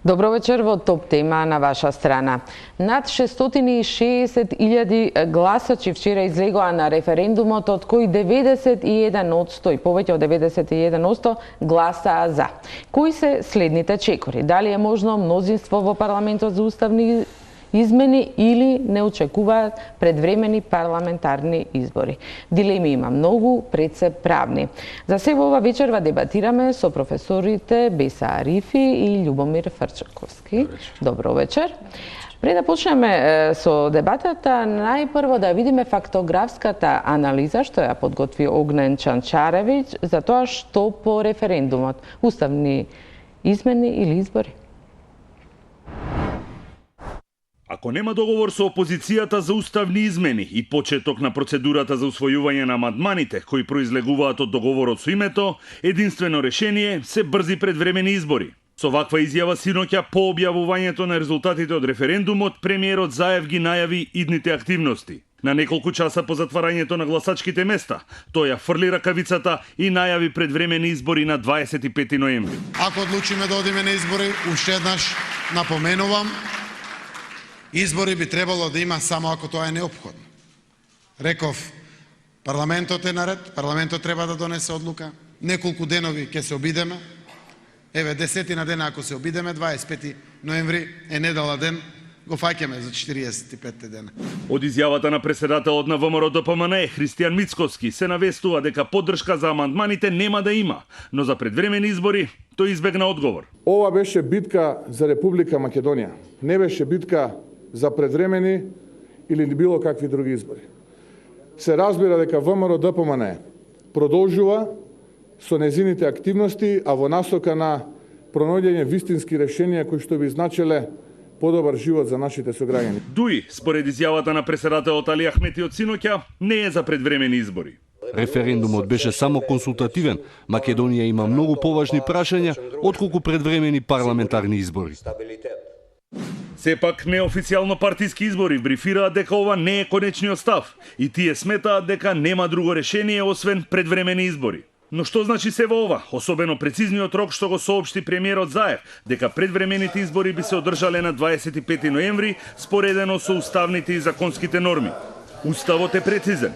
Добро вечер во топ тема на ваша страна. Над 660.000 гласачи вчера излегоа на референдумот, од кои 91% и повеќе од 91% гласаа за. Кои се следните чекори? Дали е можно мнозинство во парламентот за уставни измени или не очекуваат предвремени парламентарни избори? Дилеми има многу, пред се правни. За се ова вечерва дебатираме со професорите Беса Арифи и Љубомир Фрчаковски. Добро вечер. Пред да почнеме со дебатата, најпрво да видиме фактографската анализа што ја подготви Огнен Чанчаревиќ за тоа што по референдумот, уставни измени или избори. Ако нема договор со опозицијата за уставни измени и почеток на процедурата за усвојување на амандманите кои произлегуваат од договорот со името, единствено решение се брзи предвремени избори. Со ваква изјава синоќа по објавувањето на резултатите од референдумот, премиерот Заев ги најави идните активности. На неколку часа по затварањето на гласачките места, тој ја фрли ракавицата и најави предвремени избори на 25 ноември. Ако одлучиме да одиме на избори, уште еднаш напоменувам, избори би требало да има само ако тоа е неопходно. Реков, парламентот е наред, парламентот треба да донесе одлука, неколку денови ќе се обидеме, еве 10 дена ако се обидеме, 25 ноември е недела ден, го фаќаме за 45 дена. Од изјавата на преседателот на ВМРО ДПМН Христијан Мицковски се навестува дека поддршка за амандманите нема да има, но за предвремени избори тој избегна одговор. Ова беше битка за Република Македонија. Не беше битка за предвремени или било какви други избори. Се разбира дека ВМРО ДПМН продолжува со незините активности, а во насока на пронаоѓање вистински решенија кои што би значеле подобар живот за нашите сограѓани. Дуи, според изјавата на преседателот Али Ахмети од синоќа, не е за предвремени избори. Референдумот беше само консултативен. Македонија има многу поважни прашања отколку предвремени парламентарни избори. Сепак, неофицијално партиски избори брифираат дека ова не е конечниот став и тие сметаат дека нема друго решение освен предвремени избори. Но што значи се во ова, особено прецизниот рок што го соопшти премиерот Заев, дека предвремените избори би се одржале на 25 ноември, споредено со уставните и законските норми. Уставот е прецизен.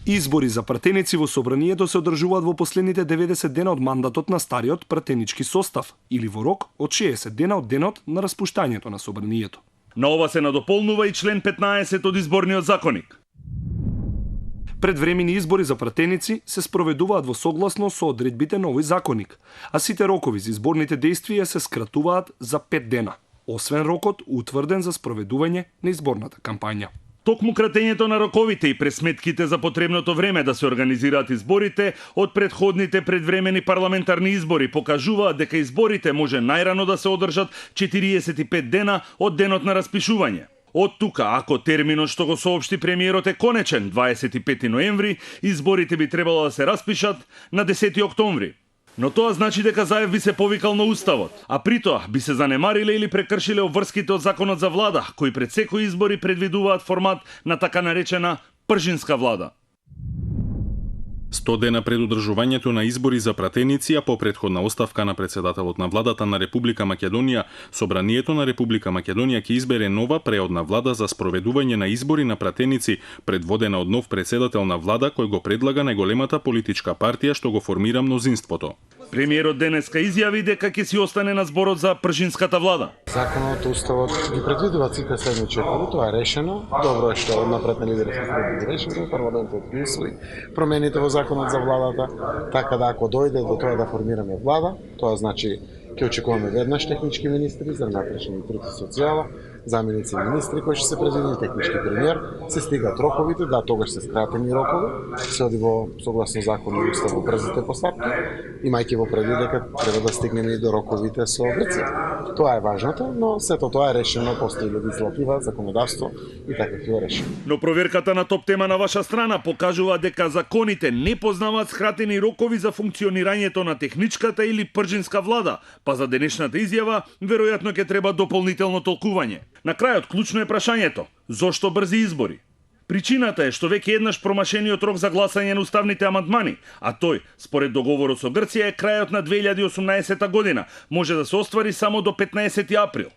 Избори за пратеници во собранието се одржуваат во последните 90 дена од мандатот на стариот пратенички состав или во рок од 60 дена од денот на распуштањето на собранието. На ова се надополнува и член 15 од изборниот законник. Предвремени избори за пратеници се спроведуваат во согласно со одредбите на овој законник, а сите рокови за изборните действија се скратуваат за 5 дена, освен рокот утврден за спроведување на изборната кампања. Токму кратењето на роковите и пресметките за потребното време да се организираат изборите од предходните предвремени парламентарни избори покажуваат дека изборите може најрано да се одржат 45 дена од денот на распишување. Од тука, ако терминот што го соопшти премиерот е конечен 25 ноември, изборите би требало да се распишат на 10 октомври. Но тоа значи дека Заев би се повикал на уставот, а при тоа би се занемариле или прекршиле обврските од законот за влада, кои пред секој избори предвидуваат формат на така наречена пржинска влада. 100 дена пред одржувањето на избори за пратеници, а по претходна оставка на председателот на владата на Република Македонија, собранието на Република Македонија ќе избере нова преодна влада за спроведување на избори на пратеници, предводена од нов председател на влада кој го предлага најголемата политичка партија што го формира мнозинството. Премиерот денеска изјави дека ќе си остане на зборот за пржинската влада. Законот, уставот ги предвидува сите следни чекори, тоа е решено. Добро е што однапред на лидерски средби решено, парламентот ги усвои промените во законот за владата, така да ако дојде до тоа да формираме влада, тоа значи ќе очекуваме веднаш технички министри за внатрешни труд и социјала, заменици министри кои ќе се предвидени, технички премиер, се стигат роковите, да, тогаш се скратени рокови, се оди во согласно закон и устав во брзите постапки, имајќи во предвид дека треба да стигнеме и до роковите со Грција. Тоа е важното, но сето тоа е решено, постои легислатива, законодавство и такви решено. Но проверката на топ тема на ваша страна покажува дека законите не познаваат скратени рокови за функционирањето на техничката или пржинска влада, па за денешната изјава веројатно ќе треба дополнително толкување. На крајот клучно е прашањето: зошто брзи избори? Причината е што веќе еднаш промашениот рок за гласање на уставните амандмани, а тој, според договорот со Грција, е крајот на 2018 година, може да се оствари само до 15 април.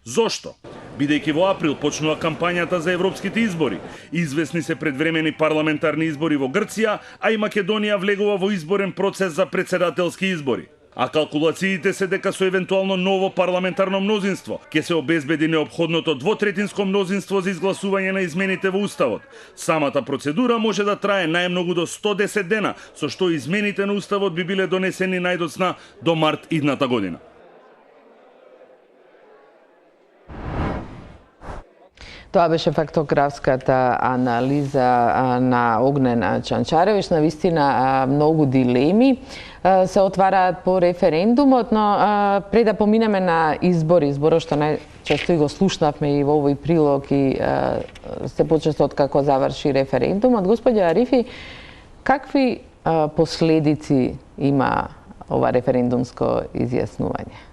Зошто? Бидејќи во април почнува кампањата за европските избори, известни се предвремени парламентарни избори во Грција, а и Македонија влегува во изборен процес за претседателски избори. А калкулациите се дека со евентуално ново парламентарно мнозинство ќе се обезбеди неопходното двотретинско мнозинство за изгласување на измените во Уставот. Самата процедура може да трае најмногу до 110 дена, со што измените на Уставот би биле донесени најдоцна до март идната година. Тоа беше фактографската анализа на Огнен Чанчаревич. Навистина многу дилеми се отвараат по референдумот, но пред да поминеме на изборот што најчесто и го слушнавме и во овој прилог и се почесто од како заврши референдумот, господја Арифи, какви последици има ова референдумско изјаснување?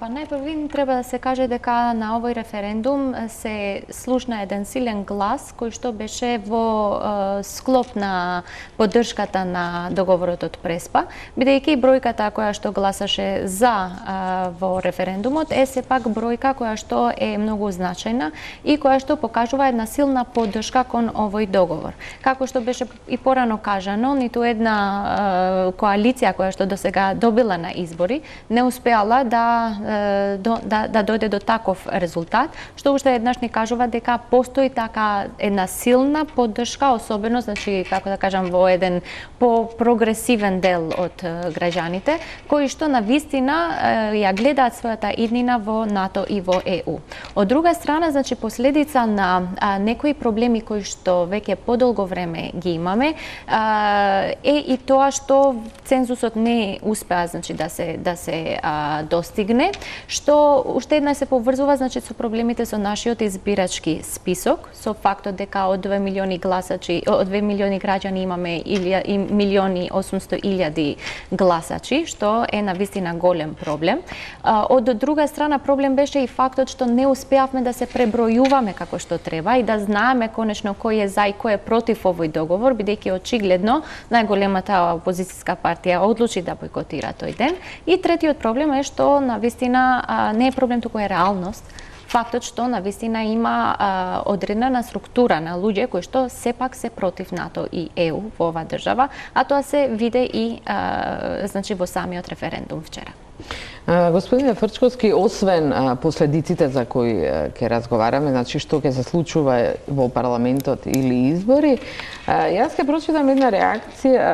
Па најпрви треба да се каже дека на овој референдум се слушна еден силен глас кој што беше во склоп на поддршката на договорот од Преспа, бидејќи бројката која што гласаше за во референдумот е сепак бројка која што е многу значајна и која што покажува една силна поддршка кон овој договор. Како што беше и порано кажано, ниту една коалиција која што досега добила на избори не успеала да дојде до таков резултат, што уште еднаш ни кажува дека постои така една силна поддршка, особено, значи, како да кажам, во еден по-прогресивен дел од граѓаните, кои што навистина ја гледаат својата иднина во НАТО и во ЕУ. Од друга страна, значи, последица на некои проблеми кои што веќе подолго време ги имаме, е и тоа што цензусот не успеа, значи, да се достигне, што уште една се поврзува, значи, со проблемите со нашиот избирачки список, со фактот дека од 2 милиони гласачи, од 2 милиони граѓани имаме 1.800.000 гласачи, што е навистина голем проблем. Од друга страна, проблем беше и фактот што не успеавме да се пребројуваме како што треба и да знаеме конечно кој е за и кој е против овој договор, бидејќи очигледно најголемата опозицијска партија одлучи да бойкотира тој ден. И третиот проблем е што навистина не е проблем, туку е реалност. Фактот што навистина има одредена структура на луѓе кои што сепак се против НАТО и ЕУ во оваа држава, а тоа се виде и значи во самиот референдум вчера. Господине Фрчковски, освен последиците за кои ќе разговараме, значи што ќе се случува во парламентот или избори, јас ќе прочитам една реакција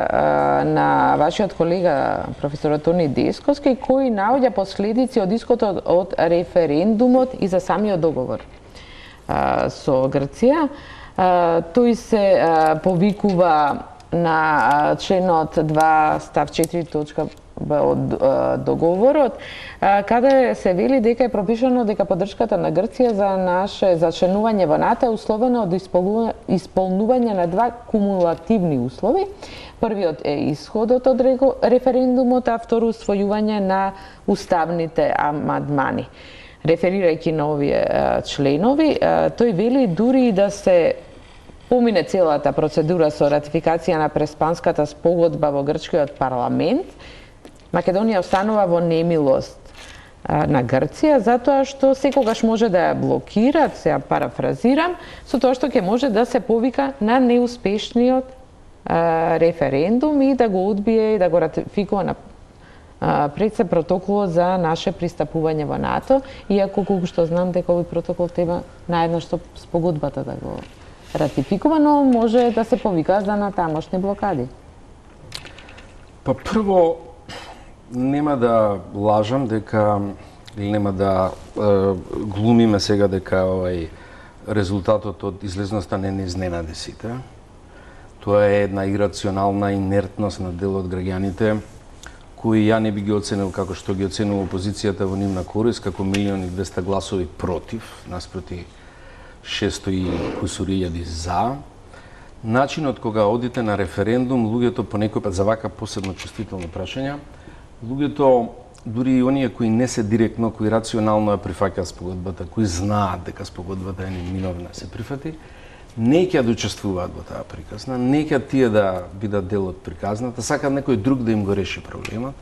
на вашиот колега професор Тони Десковски, кој наоѓа последици од исходот од референдумот и за самиот договор со Грција. Тој се повикува на членот 2 став 4 точка од договорот, каде се вели дека е пропишано дека поддршката на Грција за членување во НАТО е условена од исполнување на два кумулативни услови. Првиот е исходот од референдумот, а второ усвојување на уставните амандмани. Реферирајќи на овие членови, тој вели дури да се помине целата процедура со ратификација на Преспанската спогодба во грчкиот парламент, Македонија останува во немилост на Грција, затоа што секогаш може да ја блокира, се ја парафразирам, со тоа што ќе може да се повика на неуспешниот референдум и да го одбие и да го ратификува на пред се протоколот за наше пристапување во НАТО, иако колку што знам дека овој протокол треба наедно што спогодбата да го ратификува, но може да се повика за натамошни блокади. Па прво, нема да лажам дека или нема да глумиме сега дека овај резултатот од излезноста не изненади сите. Тоа е една ирационална инертност на дел од граѓаните кои ја не би ги оценил како што ги оценува опозицијата во нивна корист, како 1.200.000 гласови против, наспроти 600 и кусури илјади за. Начинот кога одите на референдум, луѓето понекој пат за вака посебно чувствителни прашања, луѓето, дури и оние кои не се директно, кои рационално ја прифаќаат спогодбата, кои знаат дека спогодбата е неминовна, се прифати, не ќе да учествуваат во таа приказна, не ќе тие да бидат дел од приказната, сакаат некој друг да им го реши проблемот.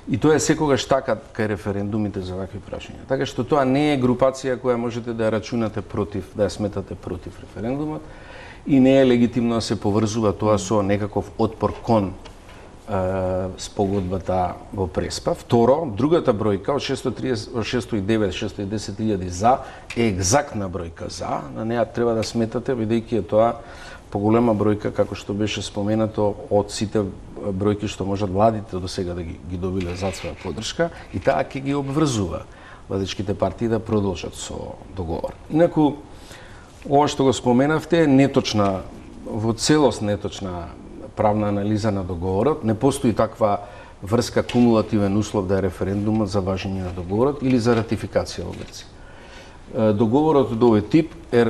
И тоа е секогаш така кај референдумите за вакви прашања. Така што тоа не е групација која можете да ја рачунате против, да ја сметате против референдумот и не е легитимно да се поврзува тоа со некаков отпор кон спогодбата во Преспа. Второ, другата бројка од 609-610 за е екзактна бројка за, на неа треба да сметате бидејќи е тоа поголема бројка, како што беше споменато, од сите бројки што можат владите до сега да ги добиле за своја поддршка, и таа ќе ги обврзува владичките партии да продолжат со договор. Инаку, ова што го споменавте е неточна, во целост неточна правна анализа на договорот. Не постои таква врска кумулативен услов да е референдумот за важење на договорот или за ратификација во Грција. Договорот од овој тип е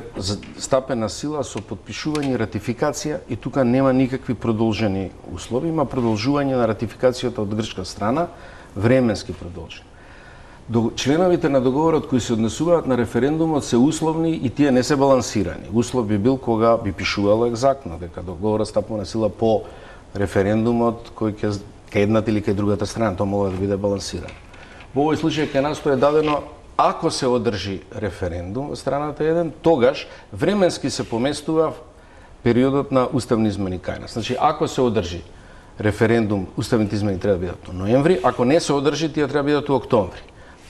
стапен на сила со потпишување и ратификација и тука нема никакви продолжени услови, има продолжување на ратификацијата од грчка страна, временски продолжени. Членовите на договорот кои се однесуваат на референдумот се условни и тие не се балансирани. Услов би бил кога би пишувало екзактно дека договорот стапува на сила по референдумот кој ќе едната или кај другата страна, тоа мора да биде балансирано. Во овој случај кај нас тоа е дадено ако се одржи референдум во страната 1, тогаш временски се поместува периодот на уставни измени кај нас. Значи, ако се одржи референдум, уставните измени треба да бидат во ноември, ако не се одржи, тие треба да бидат во октомври.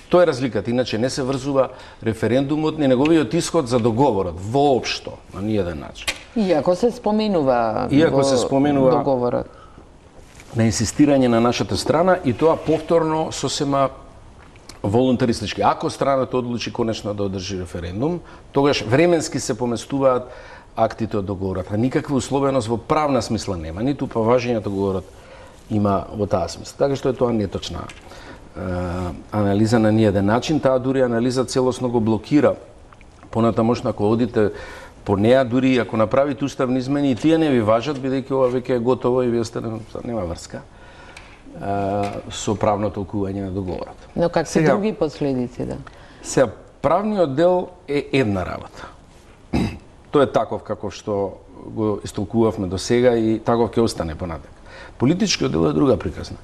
Тоа е разликата, иначе не се врзува референдумот ни неговиот исход за договорот, воопшто, на ниеден начин. Иако се споменува договорот. На инсистирање на нашата страна и тоа повторно сосема волунтаристички. Ако страната одлучи конечно да одржи референдум, тогаш временски се поместуваат актите од договорот. А никаква условеност во правна смисла нема, ниту па важењето договорот има во таа смисла. Така што е тоа неточна анализа на ниеден начин. Таа дури анализа целосно го блокира. Понатамошно ако одите по неа, дури ако направите уставни измени, и тие не ви важат, бидејќи ова веќе е готово и вие сте нема врска со правно толкување на договорот. Но как се други последици, да? Сега, правниот дел е една работа. Тој е таков каков што го истолкувавме до сега и таков ќе остане понатак. Политичкиот дел е друга приказна.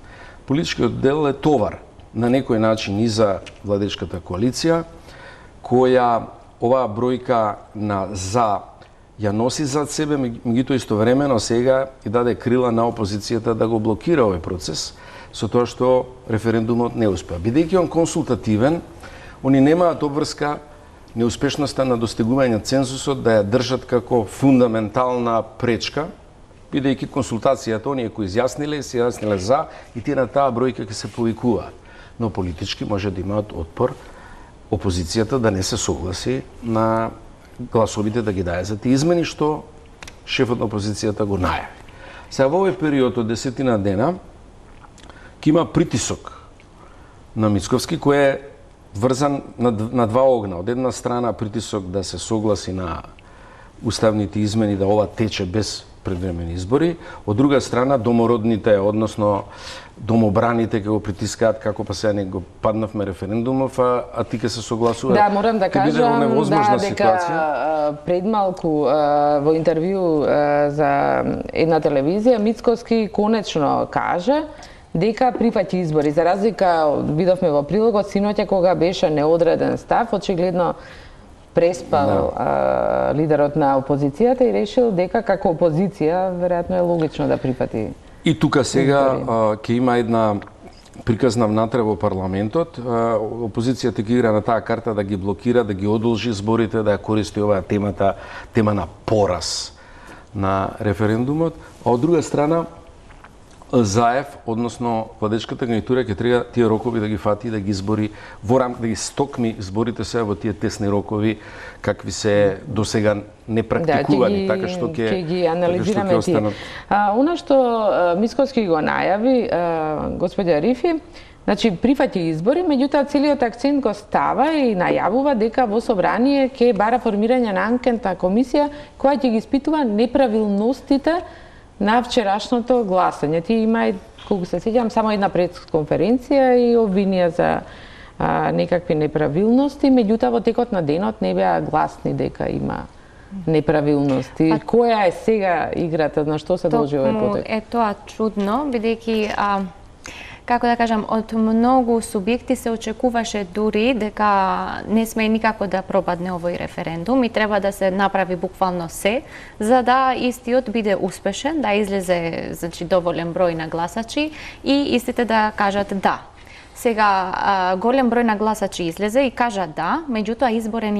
Политичкиот дел е товар на некој начин и за владичката коалиција, која оваа бројка на за ја носи зад себе, меѓутоа истовремено сега и даде крила на опозицијата да го блокира овој процес, со тоа што референдумот не успеа. Бидејќи он консултативен, они немаат обврска неуспешноста на достигување цензусот да ја држат како фундаментална пречка, бидејќи консултацијата оние кои изјасниле, се изјасниле за и тие на таа бројка ќе се повикуваат. Но политички може да имаат отпор опозицијата да не се согласи на гласовите да ги даде за тие измени што шефот на опозицијата го најави. Сега во овој период од 10 дена ќе има притисок на Мицковски кој е врзан на два огна. Од една страна притисок да се согласи на уставните измени, да ова тече без предвремени избори, од друга страна домородните, односно домобраните ќе го притискаат како па сега не го паднавме референдумов, а ти ќе се согласуваат. Да, морам да кажам дека пред малку во интервју за една телевизија Мицковски конечно кажа дека прифаќа избори. За разлика, видовме во прилогот синоќа кога беше неодреден став, очигледно преспал лидерот на опозицијата и решил дека како опозиција веројатно е логично да прифати. И тука сега ќе има една приказна внатре во парламентот. Опозицијата ќе игра на таа карта да ги блокира, да ги одолжи изборите, да ја користи оваа тема на пораз на референдумот, а од друга страна Заев, односно владечката гарнитура ќе треба тие рокови да ги фати и да ги избори да ги стокми изборите сега во тие тесни рокови какви се досега непрактикувани, така што ќе ги анализираме тие. Она што Мицковски го најави господја Рифи, значи прифаќа избори, меѓутоа целиот акцент го става и најавува дека во собрание ќе бара формирање на анкетна комисија која ќе ги испитува неправилностите на вчерашното гласање. Ти има, колку се сеќавам, само една пресконференција и обвинија за некакви неправилности, меѓутоа во текот на денот не беа гласни дека има неправилности. Која е сега играта, на што се должи овој потек? Е тоа чудно, бидејќи како да кажам, од многу субјекти се очекуваше дури дека не сме никако да пропадне овој референдум и треба да се направи буквално се за да истиот биде успешен, да излезе доволен број на гласачи и истите да кажат да. Сега, голем број на гласачи излезе и кажа да, меѓутоа изборен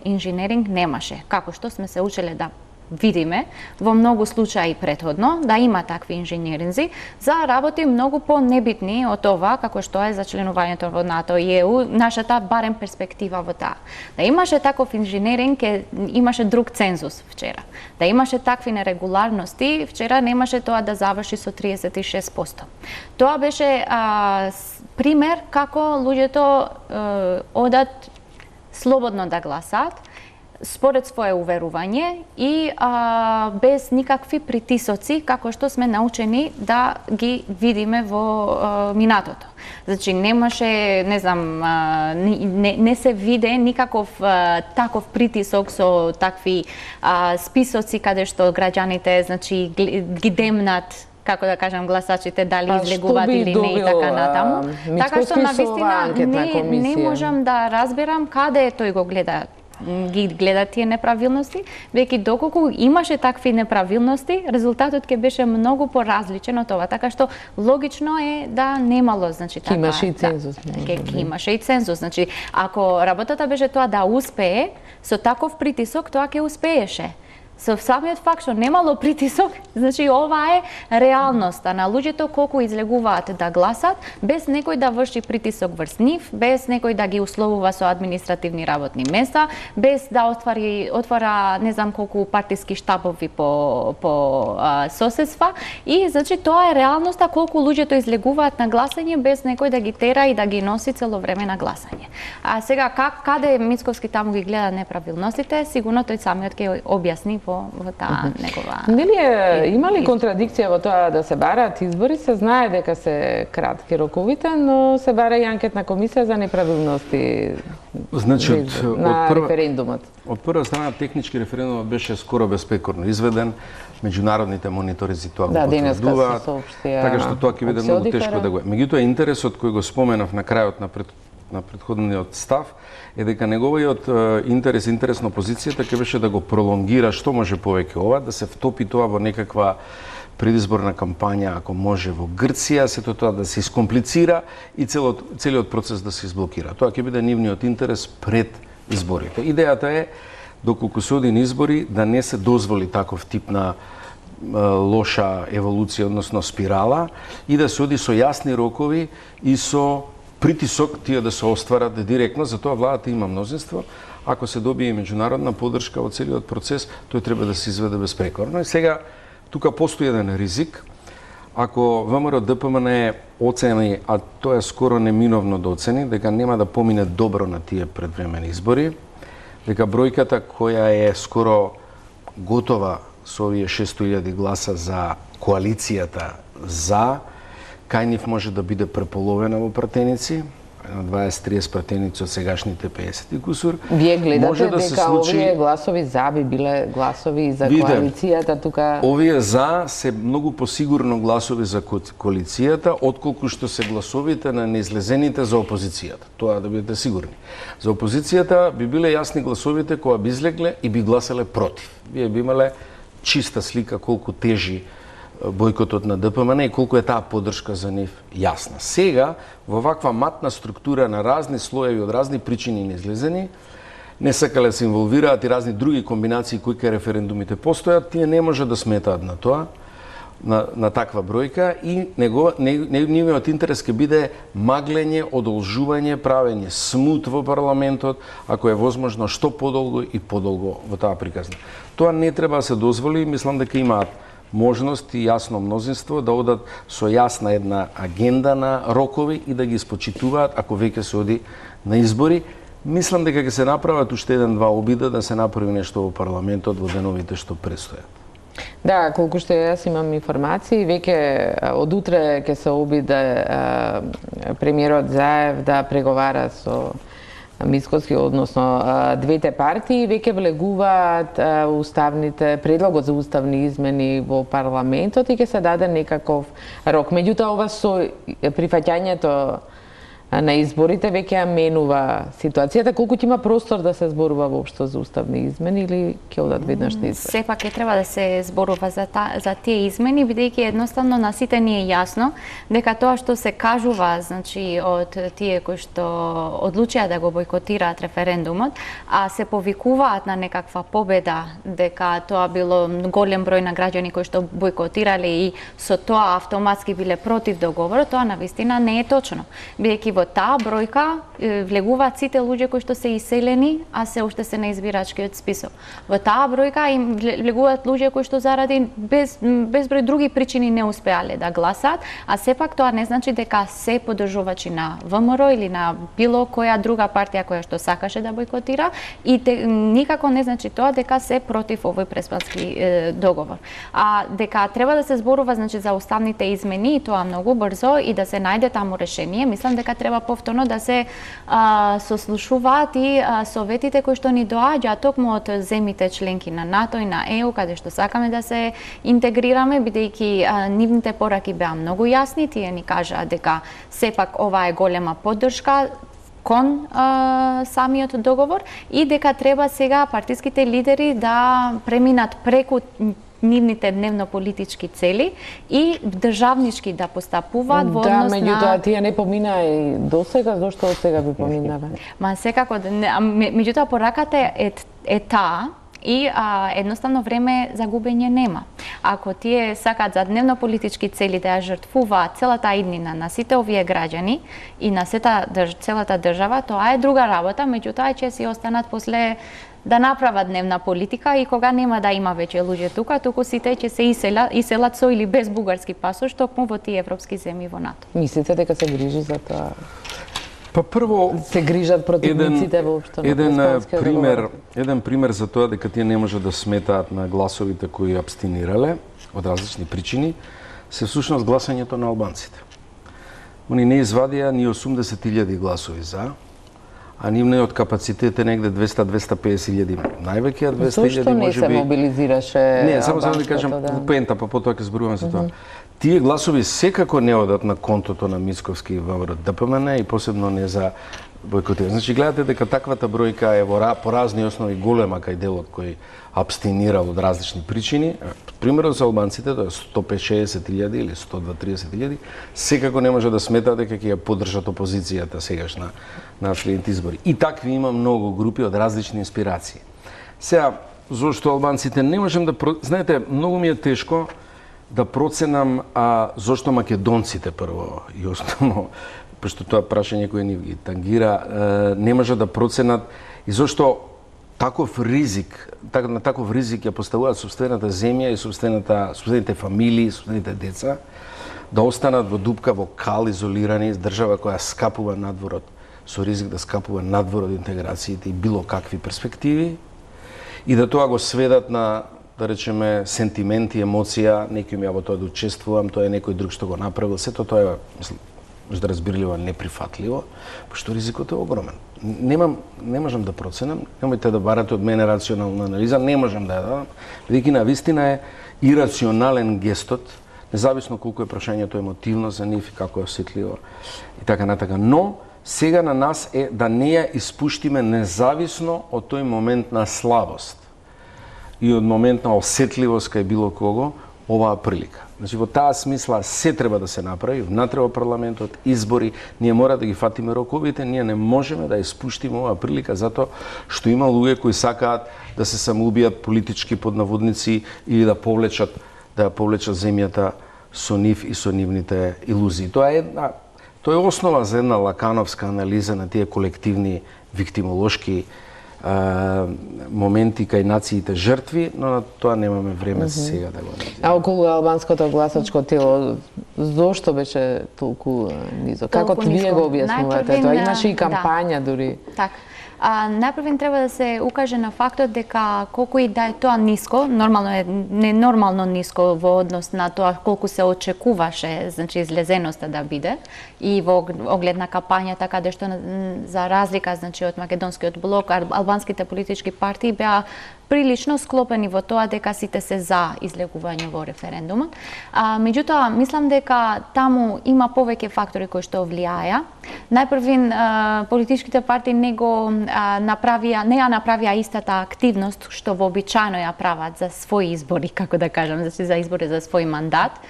инженеринг немаше. Како што сме се учеле да видиме во многу случаи претходно, да има такви инженеринзи за работи многу по-небитни од ова, како што е за членувањето во НАТО и ЕУ, нашата барем перспектива во таа. Да имаше таков инженеринг, имаше друг цензус вчера. Да имаше такви нерегуларности, вчера немаше тоа да заврши со 36%. Тоа беше пример како луѓето одат слободно да гласаат, според свое уверување и без никакви притисоци, како што сме научени да ги видиме во минатото. Значи, немаше, не знам, не се виде никаков таков притисок со такви списоци каде што граѓаните, значи, ги демнат, како да кажам, гласачите дали излегуваат или не и така натаму. Така што навистина не можам да разберам каде тој го гледа тие неправилности, веќе доколку имаше такви неправилности, резултатот ќе беше многу поразличен од ова, така што логично е да немало, значи така. Имаше и цензус. Имаше и цензус, значи ако работата беше тоа да успее, со таков притисок тоа ќе успееше. Со самиот факт што немало притисок, значи ова е реалноста на луѓето колку излегуваат да гласат, без некој да врши притисок врз нив, без некој да ги условува со административни работни места, без да отвара не знам колку партиски штабови по соседства и значи тоа е реалноста колку луѓето излегуваат на гласање без некој да ги тера и да ги носи цело време на гласање. А сега каде Мицковски таму ги гледа неправилностите, сигурно тој самиот ќе објасни во таа негова... Нели има ли контрадикција во тоа да се бараат избори? Се знае дека се кратки роковите, но се бара и анкетна комисија за неправилности на референдумот. Од прва страна, технички референдумот беше скоро безпекорно изведен, меѓународните мониторизи тоа го потврдуваат, така што тоа ќе биде многу тешко да го... Меѓутоа, интересот кој го споменав на крајот на претходниот став е дека неговиот интерес на опозицијата ќе беше да го пролонгира што може повеќе ова, да се втопи тоа во некаква предизборна кампања, ако може во Грција, сето тоа да се искомплицира и целиот процес да се изблокира. Тоа ќе биде нивниот интерес пред изборите. Идејата е, доколку се оди на избори, да не се дозволи таков тип на лоша еволуција, односно спирала, и да се оди со јасни рокови и со притисок тие да се остварат директно, затоа владата има мнозинство. Ако се добие меѓународна поддршка во целиот процес, тој треба да се изведе безпрекорно. И сега, тука постои еден ризик. Ако ВМРО ДПМН оцени, а тоа е скоро неминовно да оцени, дека нема да помине добро на тие предвремени избори, дека бројката која е скоро готова со овие 600.000 гласа за коалицијата за, кај нив може да биде преполовена во пратеници, 20-30 пратеници од сегашните 50 и кусур. Вие гледате дека овие гласови за би биле гласови за коалицијата тука? Овие за се многу посигурно гласови за коалицијата, отколку што се гласовите на неизлезените за опозицијата. Тоа да бидете сигурни. За опозицијата би биле јасни гласовите кои би излегле и би гласале против. Вие би имале чиста слика колку тежи бојкотот на ДПМН и колку е таа поддршка за нив јасна. Сега, во ваква матна структура на разни слоеви од разни причини неизлезени, не сакале се инволвираат и разни други комбинации кои кај референдумите постојат, тие не може да сметаат на тоа, на таква бројка и нивниот интерес ќе биде маглење, одолжување, правење смут во парламентот, ако е возможно што подолго и подолго во таа приказна. Тоа не треба да се дозволи, мислам дека имаат можност и јасно мнозинство да одат со јасна една агенда на рокови и да ги испочитуваат ако веќе се оди на избори. Мислам дека ќе се направат уште еден-два обида да се направи нешто во парламентот во деновите што предстојат. Да, колку што јас имам информации, веќе од утре ќе се обиде премиерот Заев да преговара со Мисковски, односно двете партии, веќе влегуваат предлогот за уставни измени во парламентот и ќе се даде некаков рок. Меѓутоа, ова со прифаќањето на изборите веќе ја менува ситуацијата. Колку ќе има простор да се зборува воопшто за уставни измени или ќе одат веднаш на избори? Сепак ќе треба да се зборува за тие измени, бидејќи едноставно на сите ни е јасно дека тоа што се кажува, значи од тие кои што одлучија да го бойкотираат референдумот, а се повикуваат на некаква победа, дека тоа било голем број на граѓани кои што бойкотирале и со тоа автоматски биле против договорот, тоа навистина не е точно. Бидејќи во таа бројка влегуваат сите луѓе кои што се иселени, а се уште се на избирачкиот список. Во таа бројка им влегуваат луѓе кои што заради безброј други причини не успеале да гласаат, а сепак тоа не значи дека се поддржувачи на ВМРО или на било која друга партија која што сакаше да бойкотира и никако не значи тоа дека се против овој преспански договор. А дека треба да се зборува значи за уставните измени и тоа многу брзо и да се најде таму решение, мислам дека треба повторно да се сослушуваат и советите кои што ни доаѓаат токму од земите членки на НАТО и на ЕУ, каде што сакаме да се интегрираме, бидејќи нивните пораки беа многу јасни, тие ни кажаа дека сепак ова е голема поддршка кон самиот договор и дека треба сега партиските лидери да преминат преку нивните дневно-политички цели и државнички да постапуваат во однос на... Да, меѓутоа тие не поминаа и досега, зошто од сега би поминаве? Ма секако, меѓутоа пораката е таа и едноставно време за губење нема. Ако тие сакаат за дневно-политички цели да ја жртвуваат целата иднина на сите овие граѓани и на целата држава, тоа е друга работа, меѓутоа ќе си останат после да направат дневна политика и кога нема да има веќе луѓе тука, туку сите ќе се иселат со или без бугарски пасош, токму во тие европски земји во НАТО. Мислите дека се грижи за тоа? Па прво се грижат противниците воопшто на еден пример за тоа дека тие не може да сметаат на гласовите кои абстинирале од различни причини, се всушност гласањето на албанците. Они не извадија ни 80.000 гласови за, а нивниот капацитет е негде 200-250.000 највеќе, 200.000 можеби... Зошто не се мобилизираше албанското? Не, само да кажам, поента, па потоа ќе зборуваме за тоа. Тие гласови секако не одат на контото на Мисковски и ВМРО ДПМН и посебно не за бойкотирање. Значи, гледате дека таквата бројка е по разни основи голема кај делот кој абстинира од различни причини. Примерот за албанците, тоа е 150.000 или 130.000, секако не може да смета дека ќе ја поддржат опозицијата сегаш на следните избори. И такви има многу групи од различни инспирации. Сега, зошто албанците не можем да... Знаете, многу ми е тешко да проценам зошто македонците прво и основно, пошто тоа прашање кое ни ги тангира, не може да проценат и зошто на таков ризик ја поставуваат собствената земја и собствените фамилии, собствените деца, да останат во дупка, во кал, изолирани, држава која скапува надвор со ризик да скапува надвор од интеграциите и било какви перспективи, и да тоа го сведат на, да речеме, сентименти, емоција, некој ми ја во тоа да учествувам, тоа е некој друг што го направил, сето тоа е, мислам, може да разбирливо, неприфатливо, пошто ризикот е огромен. Не можам да проценам, немојте да барате од мене рационална анализа, не можам да ја дадам, бидејќи навистина е ирационален гестот, независно колку е прашањето емотивно за нив и како е осетливо и така натака. Но сега на нас е да не ја испуштиме независно од тој момент на слабост и од момент на осетливост кај било кого, оваа прилика. Значи, во таа смисла се треба да се направи, внатре во парламентот, избори, ние мора да ги фатиме роковите, ние не можеме да испуштиме оваа прилика, затоа што има луѓе кои сакаат да се самоубијат политички под наводници или да повлечат земјата со нив и со нивните илузии. Тоа е основа за една лакановска анализа на тие колективни виктимолошки моменти кај нациите жртви, но на тоа немаме време сега да го анализираме. А околу албанското гласачко тело, зошто беше толку низок? Како вие го објаснувате тоа? Имаше и кампања дури. Така. Најпрвен треба да се укаже на фактот дека колку и да е тоа ниско, нормално е ненормално ниско во однос на тоа колку се очекуваше, значи излезеноста да биде и во оглед на кампањата каде што за разлика значи од македонскиот блок, албанските политички партии беа прилично склопени во тоа дека сите се за излегување во референдумот. Меѓутоа, мислам дека таму има повеќе фактори кои што влијаја. Најпрвин, политичките партии не ја направија истата активност што вообичаено ја прават за своји избори, како да кажам, за избори за свој мандат.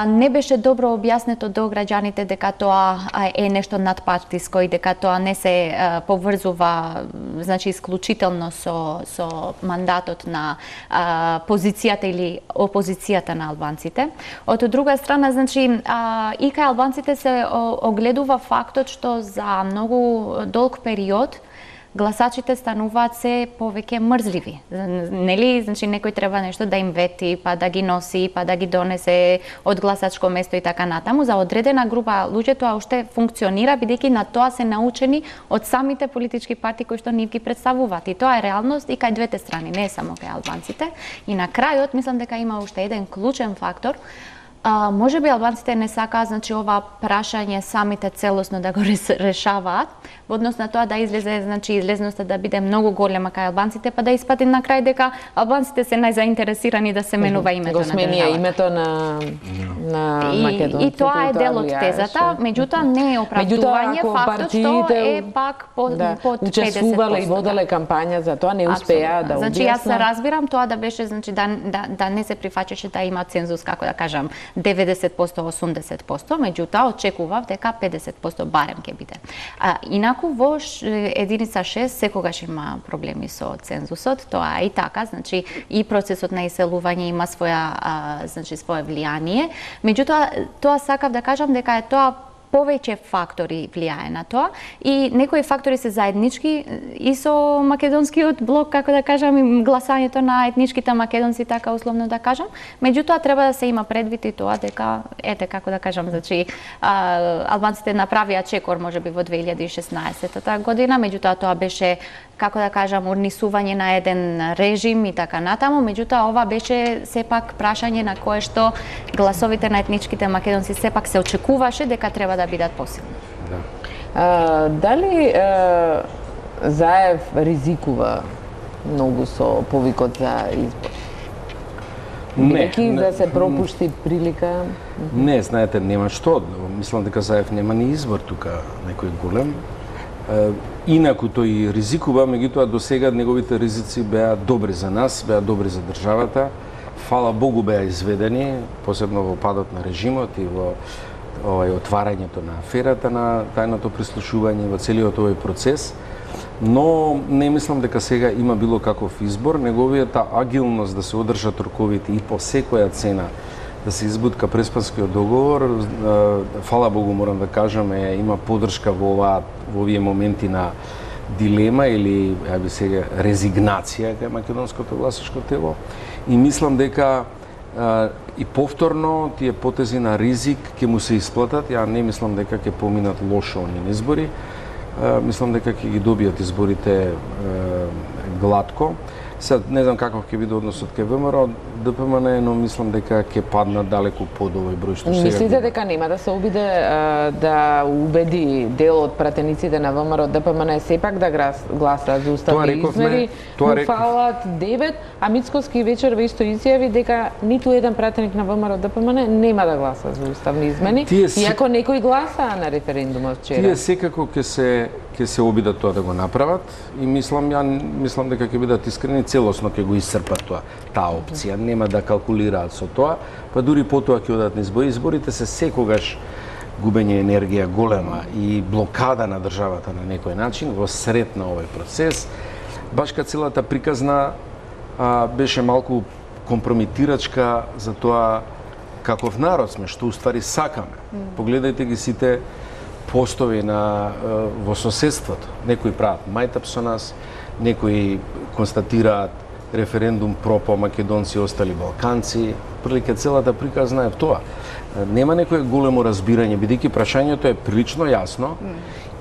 Не беше добро објаснето до граѓаните дека тоа е нешто надпартиско и дека тоа не се поврзува значи исклучително со мандатот на позицијата или опозицијата на албанците. Од друга страна, значи и кај албанците се огледува фактот што за многу долг период гласачите стануваат се повеќе мрзливи. Нели, значи некој треба нешто да им вети, па да ги носи, па да ги донесе од гласачко место и така натаму. За одредена група луѓе тоа уште функционира бидејќи на тоа се научени од самите политички партии кои што нив ги представуваат. И тоа е реалност и кај двете страни, не само кај албанците. И на крајот мислам дека има уште еден клучен фактор. Може би албанците не сакаат значи ова прашање самите целосно да го решаваат, во однос на тоа да излезе значи излезноста да биде многу голема кај албанците, па да испади на крај дека албанците се најзаинтересирани да се менува името на државата. Го сменија името на македонците. И тоа е дел од тезата, меѓутоа не е оправдување фактот што е пак под 50%. Учествувале и воделе кампања за тоа, не успеа да објаснат. Значи јас се разбирам тоа да беше значи да не се прифаќаше да има цензус, како да кажам, 90%, 80%, меѓутоа очекував дека 50% барем ќе биде. Инаку во единица 6 секогаш има проблеми со цензусот, тоа е и така, значи и процесот на иселување има значи свое влијание. Меѓутоа тоа сакав да кажам дека е тоа повеќе фактори влијае на тоа и некои фактори се заеднички и со македонскиот блок, како да кажам, и гласањето на етничките македонци, така условно да кажам. Меѓутоа треба да се има предвид и тоа дека ете како да кажам, значи албанците направија чекор можеби во 2016 година, меѓутоа тоа беше како да кажам урнисување на еден режим и така натаму, меѓутоа ова беше сепак прашање на кое што гласовите на етничките македонци сепак се очекуваше дека треба да бидат посилни. Да. Дали Заев ризикува многу со повикот за избор? Не. Да се пропушти прилика? Не, знаете, нема што. Мислам дека Заев нема ни избор тука, некој голем. Инаку тој ризикува, меѓутоа до сега неговите ризици беа добри за нас, беа добри за државата. Фала Богу беа изведени, посебно во падот на режимот и во отварањето на аферата на тајното прислушување, во целиот овој процес. Но не мислам дека сега има било каков избор, неговијата агилност да се одржат роковите и по секоја цена да се избутка Преспанскиот договор, фала Богу морам да кажам, има поддршка во овие моменти на дилема или би сега резигнација кај македонското гласачко тело. И мислам дека и повторно тие потези на ризик ќе му се исплатат. Ја не мислам дека ќе поминат лошо оние избори. Мислам дека ќе ги добијат изборите глатко. Сега не знам каков ќе биде односот кај ВМРО, ДПМН, но мислам дека ќе паднат далеку под овој број што сега. Мислите дека нема да се обиде да убеди дел од пратениците на ВМРО ДПМН сепак да гласаат за уставни измери? Фалат 9, а Мицкоски вечер во исто изјави дека ниту еден пратеник на ВМРО ДПМН нема да гласа за уставни измени, иако некои гласаа на референдумот вчера. Тие секако ќе се обидат тоа да го направат и мислам дека ќе бидат искрени, целосно ќе го исцрпат таа опција, нема да калкулираат со тоа, па дури потоа ќе одат на избори. Изборите се секогаш губење енергија голема и блокада на државата на некој начин во сред на овој процес. Баш кај целата приказна беше малку компрометирачка за тоа каков народ сме, што уствари сакаме. Погледајте ги сите постови во соседството. Некои прават мајтап со нас, некои констатираат референдум пропо македонци и остали балканци. Прилика целата приказна е тоа. Нема некое големо разбирање, бидејќи прашањето е прилично јасно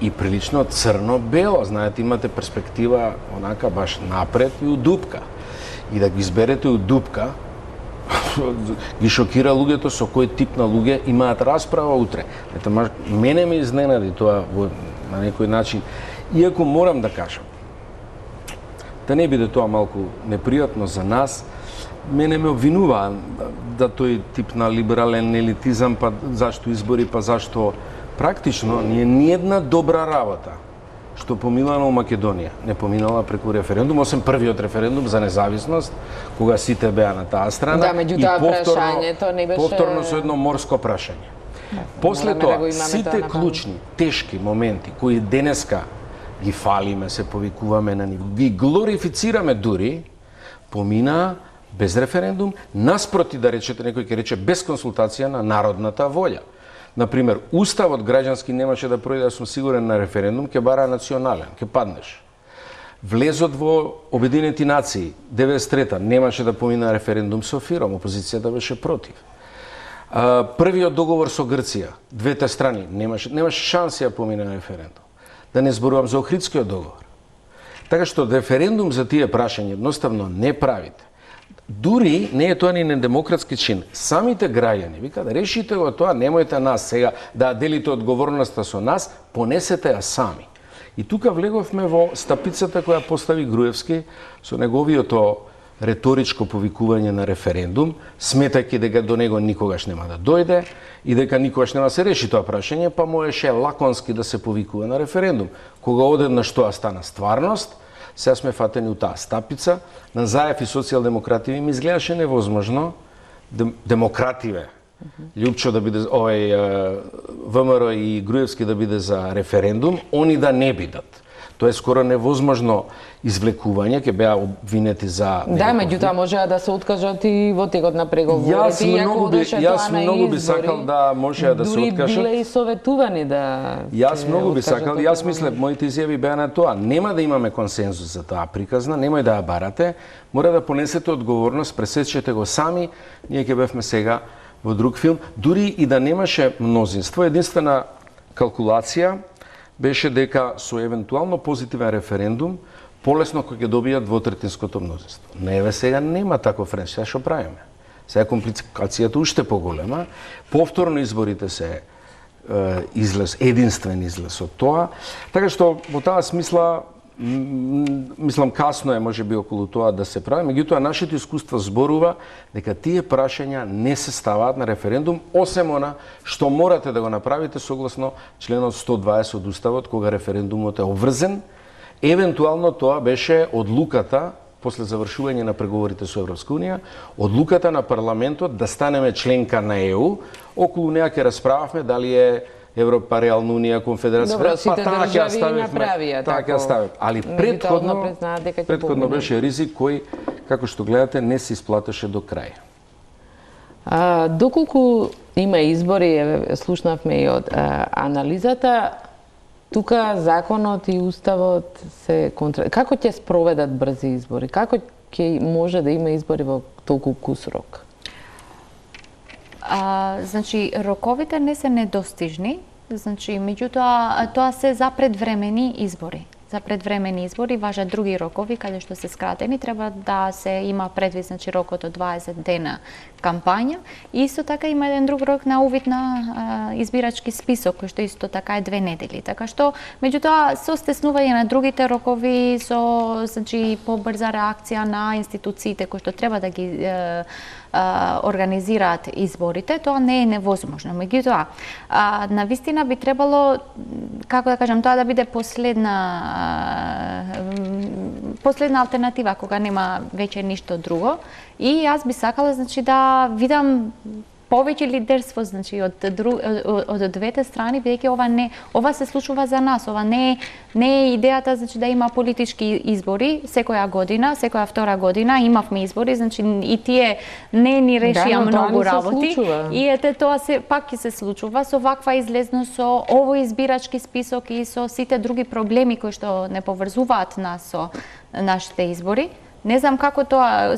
и прилично црно-бело. Знаете, имате перспектива онака баш напред и удупка. И да ги изберете удупка, ги шокира луѓето со кој тип на луѓе имаат расправа утре. Ето, мене ме изненади тоа на некој начин. Иако морам да кажам, да не биде тоа малку непријатно за нас, мене ме обвинува да тој тип на либерален елитизам, па зашто избори, па зашто практично ни една добра работа што поминала у Македонија, не поминала преку референдум, освен првиот референдум за независност, кога сите беа на таа страна, да, меѓутоа прашањето не беше повторно со едно морско прашање. После тоа, сите клучни, тешки моменти кои денеска ги фалиме, се повикуваме на нив, ги глорифицираме дури, помина без референдум, наспроти да речете, некој ќе рече без консултација на народната волја. Например, уставот граѓански немаше да пројде, да сум сигурен, на референдум, ќе бара национален, ќе паднеш. Влезот во Обединети нации, 93-та, немаше да помина референдум со ФИРОМ, опозицијата беше против. Првиот договор со Грција, двете страни, немаше шанси да помина референдум. Да не зборувам за Охридскиот договор. Така што референдум за тие прашања едноставно не правите. Дури не е тоа ни недемократски чин. Самите граѓани вика да решите го тоа, немојте нас сега да делите одговорноста со нас, понесете ја сами. И тука влеговме во стапицата која постави Груевски со неговиото реторичко повикување на референдум, сметајќи дека до него никогаш нема да дојде и дека никогаш нема да се реши тоа прашање, па можеше лаконски да се повикува на референдум. Кога одеднаш тоа стана стварност, сега сме фатени у таа стапица. На Заев и социјалдемокративи ми изгледаше невозможно демокративе. Љупчо да биде ВМРО и Груевски да биде за референдум, они да не бидат. Тоа е скоро невозможно извлекување, ќе беа обвинети за да, меѓутоа можеа да се откажат и во текот на преговорите. Јас многу би сакал да можеа да се откажат. Дури биле и советувани да. Јас многу би сакал, јас мислев, моите изјави беа на тоа. Нема да имаме консензус за таа приказна, немој да ја барате, мора да понесете одговорност, пресечете го сами. Ние ќе бевме сега во друг филм, дури и да немаше мнозинство, единствена калкулација беше дека со евентуално позитивен референдум полесно кој ќе добијат двотретинското мнозинство. Но еве сега нема таков рече, што правиме? Сега компликацијата уште поголема. Повторно изборите се единствен излез од тоа. Така што во таа смисла мислам касно е можеби околу тоа да се прави, меѓутоа нашето искуство зборува дека тие прашања не се ставаат на референдум, осем она што морате да го направите согласно членот 120 од Уставот, кога референдумот е обврзен. Евентуално тоа беше одлуката после завршување на преговорите со Европска унија, одлуката на парламентот да станеме членка на ЕУ. Околу неа ќе расправавме дали е Европа, Реална унија, Конфедерација. Добро, сите држави направија така. Али предходно беше ризик кој, како што гледате, не се исплатеше до крај. Доколку има избори, слушнавме и од анализата, тука законот и уставот се Како ќе спроведат брзи избори? Како ќе може да има избори во толку кус рок? Значи, роковите не се недостижни, значи, меѓутоа, тоа се за предвремени избори. За предвремени избори важат други рокови, каде што се скратени, треба да се има предвид, значи, рокот од 20 дена кампања. И исто така има еден друг рок на увид на избирачки список, кој што исто така е 2 недели. Така што, меѓутоа, со стеснување на другите рокови, со, значи, побрза реакција на институциите кои што треба да ги организираат изборите, тоа не е невозможно. Меѓутоа, навистина би требало, како да кажам, тоа да биде последна алтернатива, кога нема веќе ништо друго. И јас би сакала, значи, да видам повеќе лидерство, значи, од двете страни, бидејќи ова се случува за нас, ова не е идејата, значи, да има политички избори секоја година, секоја втора година имавме избори, значи и тие не ни решија многу работи. И ете тоа пак ќе се случува со ваква излезност, со овој избирачки список и со сите други проблеми кои што не поврзуваат нас со нашите избори. Не знам како тоа,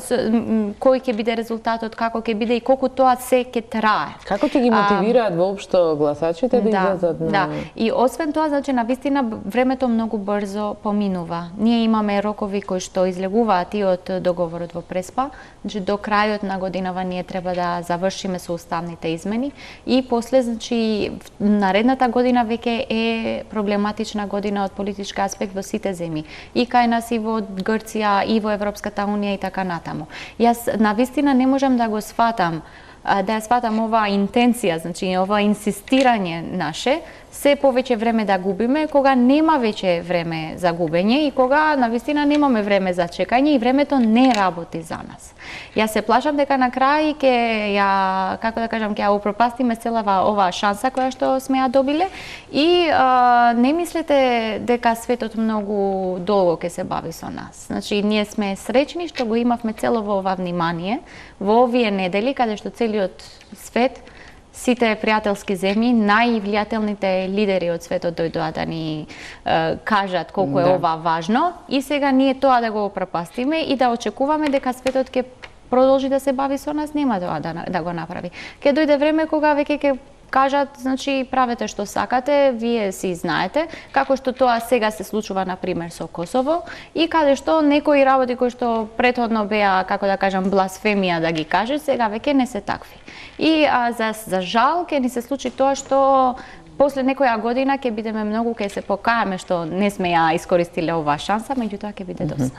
кој ќе биде резултатот, како ќе биде и колку тоа се ќе трае. Како ќе ги мотивираат воопшто гласачите да излезат на... Да, и освен тоа, значи, навистина времето многу брзо поминува. Ние имаме рокови кои што излегуваат и од договорот во Преспа, значи до крајот на годинава ние треба да завршиме со уставните измени и после, значи, наредната година веќе е проблематична година од политички аспект во сите земји. И кај нас, и во Грција, и во Европската унија и така натаму. Јас навистина не можам да го сватам, да ја сватам оваа интенција, значи ова инсистирање наше, се повеќе време да губиме, кога нема веќе време за губење и кога навистина немаме време за чекање и времето не работи за нас. Јас се плашам дека на крај ќе ја, како да кажам, ќе ја упропастиме целава оваа шанса која што сме ја добиле и не мислете дека светот многу долго ќе се бави со нас. Значи, ние сме среќни што го имавме целово ова внимание во овие недели каде што целиот свет, сите пријателски земји, највлијателните лидери од светот дојдоа да ни кажат колку е ова важно и сега ние тоа да го пропастиме и да очекуваме дека светот ќе продолжи да се бави со нас, нема тоа да го направи. Ќе дојде време кога веќе ќе кажат, значи, правете што сакате, вие си знаете, како што тоа сега се случува, например, со Косово, и каде што некои работи кои што претходно беа, како да кажам, бласфемија да ги каже, сега веќе не се такви. И за жал ќе ни се случи тоа што после некоја година ќе бидеме многу, ќе се покаеме што не сме ја искористиле оваа шанса, меѓутоа ќе биде доста.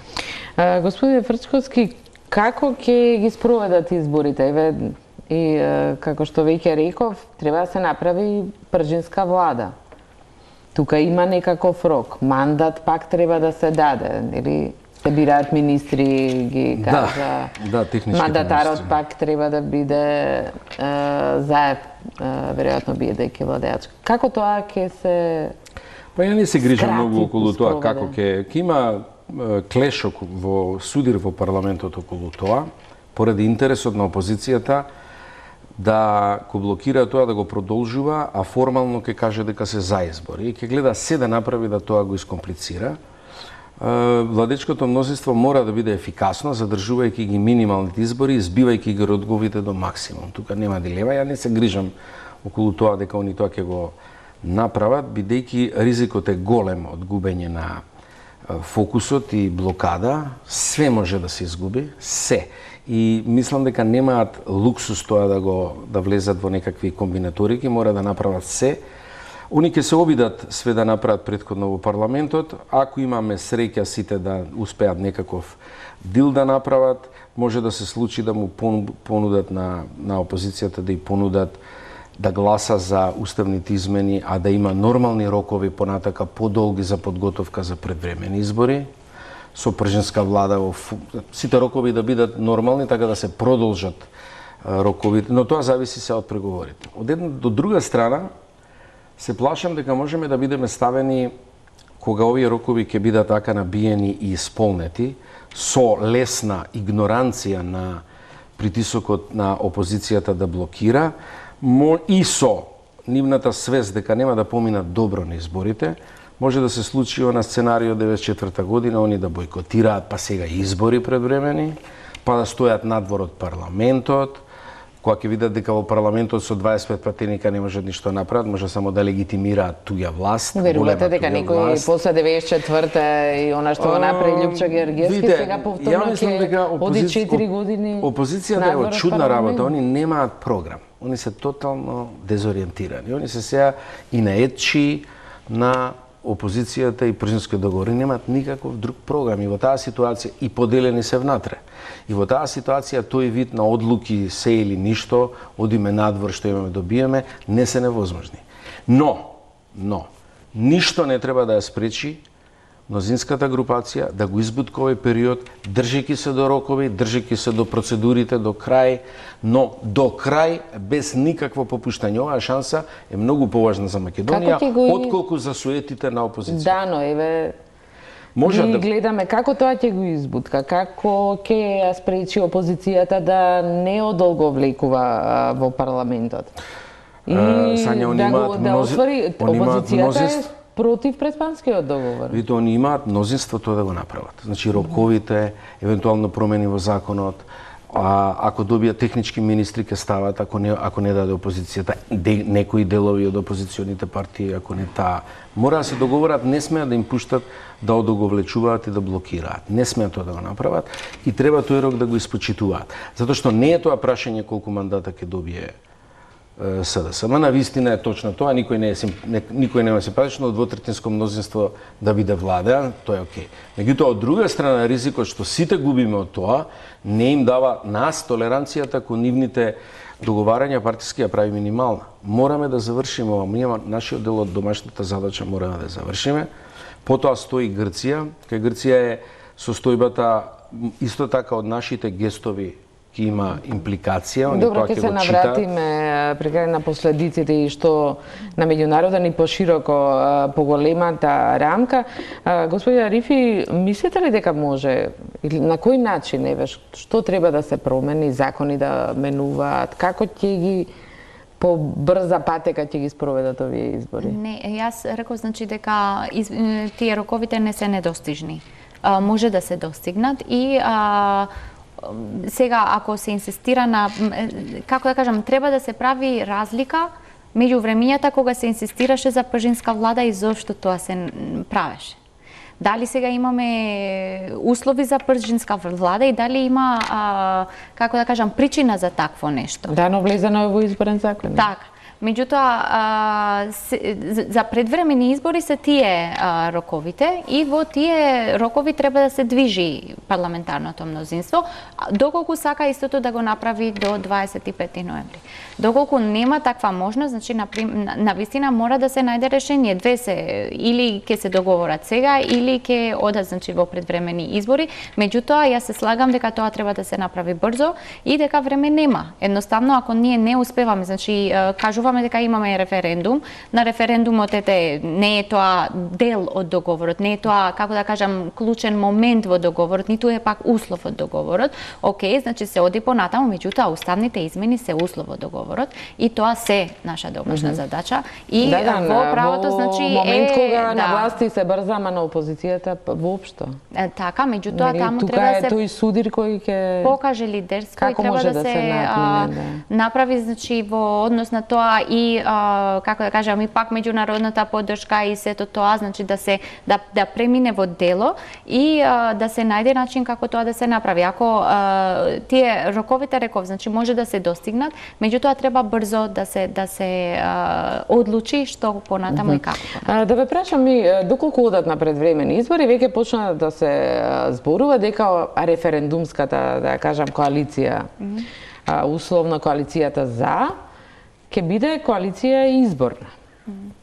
Господине Фрчковски, како ќе ги спроведат изборите? И како што веќе реков, треба да се направи пржинска влада. Тука има некаков рок, мандат пак треба да се даде, или се бираат министри, ги кажа. Да, технички мандатарот министри. пак треба да биде заев, веројатно бидејќи владеач. Како тоа ќе се... Па ја не се грижам скрати, многу околу тоа спроведе? како ќе има клешок во судир во парламентот околу тоа, поради интересот на опозицијата да го блокира тоа да го продолжува, а формално ќе каже дека се за избори и ќе гледа се да направи да тоа го искомплицира. Владечкото мнозинство мора да биде ефикасно, задржувајќи ги минималните избори, избивајќи ги родговите до максимум. Тука нема дилема, ја не се грижам околу тоа дека они тоа ќе го направат, бидејќи ризикот е голем од губење на фокусот и блокада, све може да се изгуби, се. И мислам дека немаат луксус тоа да влезат во некакви комбинаторики, мора да направат се. Они ќе се обидат све да направат претходно во парламентот, ако имаме среќа сите да успеат некаков дил да направат, може да се случи да му понудат на опозицијата да и понудат да гласа за уставните измени, а да има нормални рокови понатака подолги за подготовка за предвремени избори, со пржинска влада, сите рокови да бидат нормални, така да се продолжат роковите, но тоа зависи се од преговорите. Од една до друга страна, се плашам дека можеме да бидеме ставени, кога овие рокови ќе бидат така набиени и исполнети, со лесна игноранција на притисокот на опозицијата да блокира, и со нивната свест дека нема да поминат добро на изборите, може да се случи на сценарио 94-та година, они да бойкотираат, па сега избори предвремени, па да стојат надвор од парламентот, кога ќе видат дека во парламентот со 25 пратеника не можат ништо направат, може само да легитимираат туѓа власт. Верувате дека некој после 94-та и она што го направи Љупчо Георгиевски сега повторно ќе оди 4 години. Опозицијата е од чудна работа, они немаат програм. Они се тотално дезориентирани. Они се сега и наедчи на опозицијата и пржински договори, немаат никаков друг програм и во таа ситуација и поделени се внатре. И во таа ситуација тој вид на одлуки се или ништо, одиме надвор што имаме добиеме, не се невозможни. Но ништо не треба да ја спречи мнозинската групација да го избутка овој период, држејќи се до рокови, држејќи се до процедурите до крај, но до крај без никакво попуштање. Оваа шанса е многу поважна за Македонија, отколку за суетите на опозицијата. Да, но еве ги гледаме како тоа ќе го избутка, како ќе ја спречи опозицијата да не одолго влекува во парламентот. И Сања, да отвори опозицијата против предпанскиот договор. Видите, они имаат мнозинство тоа да го направат. Значи роковите, евентуално промени во законот, ако добијат технички министри ќе стават, ако не даде опозицијата, некои делови од опозиционите партии, ако не таа, мора да се договорат, не смеат да им пуштат да одоговлечуваат и да блокираат. Не смеат тоа да го направат и треба тој рок да го испочитуваат. Затоа што не е тоа прашање колку мандата ќе добие СДС. Ама навистина е точно тоа, никој нема симпатично од двотретинско мнозинство да биде влада, тоа е окей. Меѓутоа, од друга страна, ризикот што сите губиме од тоа, не им дава нас толеранцијата кон нивните договарања партиски ја прави минимална. Мораме да завршиме ова, нашиот дел од домашната задача мораме да завршиме. Потоа стои Грција, кај Грција е состојбата исто така од нашите гестови ќе има импликација, Добро, ќе се навратиме при крај на последиците и што на меѓународен и пошироко поголемата рамка. Господи Арифи, мислите ли дека може или на кој начин, што треба да се промени, закони да менуваат, како ќе ги по брза патека ќе ги спроведат овие избори? Не, јас реков значи дека тие роковите не се недостижни. Може да се достигнат и сега, ако се инсистира на, како да кажам, треба да се прави разлика меѓу времињата кога се инсистираше за пржинска влада и зошто тоа се правеше. Дали сега имаме услови за пржинска влада и дали има, како да кажам, причина за такво нешто. Да, но влезено во изборен закон. Така. Меѓутоа, за предвремени избори се тие роковите и во тие рокови треба да се движи парламентарното мнозинство, доколку сака истото да го направи до 25 ноември. Доколку нема таква можност, значи навистина мора да се најде решение. Две се, или ќе се договорат сега, или ќе одат значи во предвремени избори. Меѓутоа, јас се слагам дека тоа треба да се направи брзо и дека време нема. Едноставно, ако ние не успеваме, значи кажуваме дека имаме референдум, на референдумот не е тоа дел од договорот, не е тоа, како да кажам, клучен момент во договорот, ниту е пак услов од договорот. Океј, значи се оди понатаму, меѓутоа уставните измени се услов од договорот и тоа се наша домашна задача. И во правото значи момент кога на власти се брза, ама на опозицијата воопшто. Така, меѓутоа таму тука треба да се тој судир кој ќе покаже лидерство и треба да се направи значи во однос на тоа и како да кажам и пак меѓународната поддршка и сето тоа, значи да премине во дело и да се најде начин како тоа да се направи. Ако тие роковите реков, значи може да се достигнат, меѓутоа треба брзо да се одлучи што понатаму и како. Да ве прашам ми, доколку одат на предвремени избори, веќе почна да се зборува дека референдумската, да кажам, коалиција, условно коалицијата за, ќе биде коалиција изборна.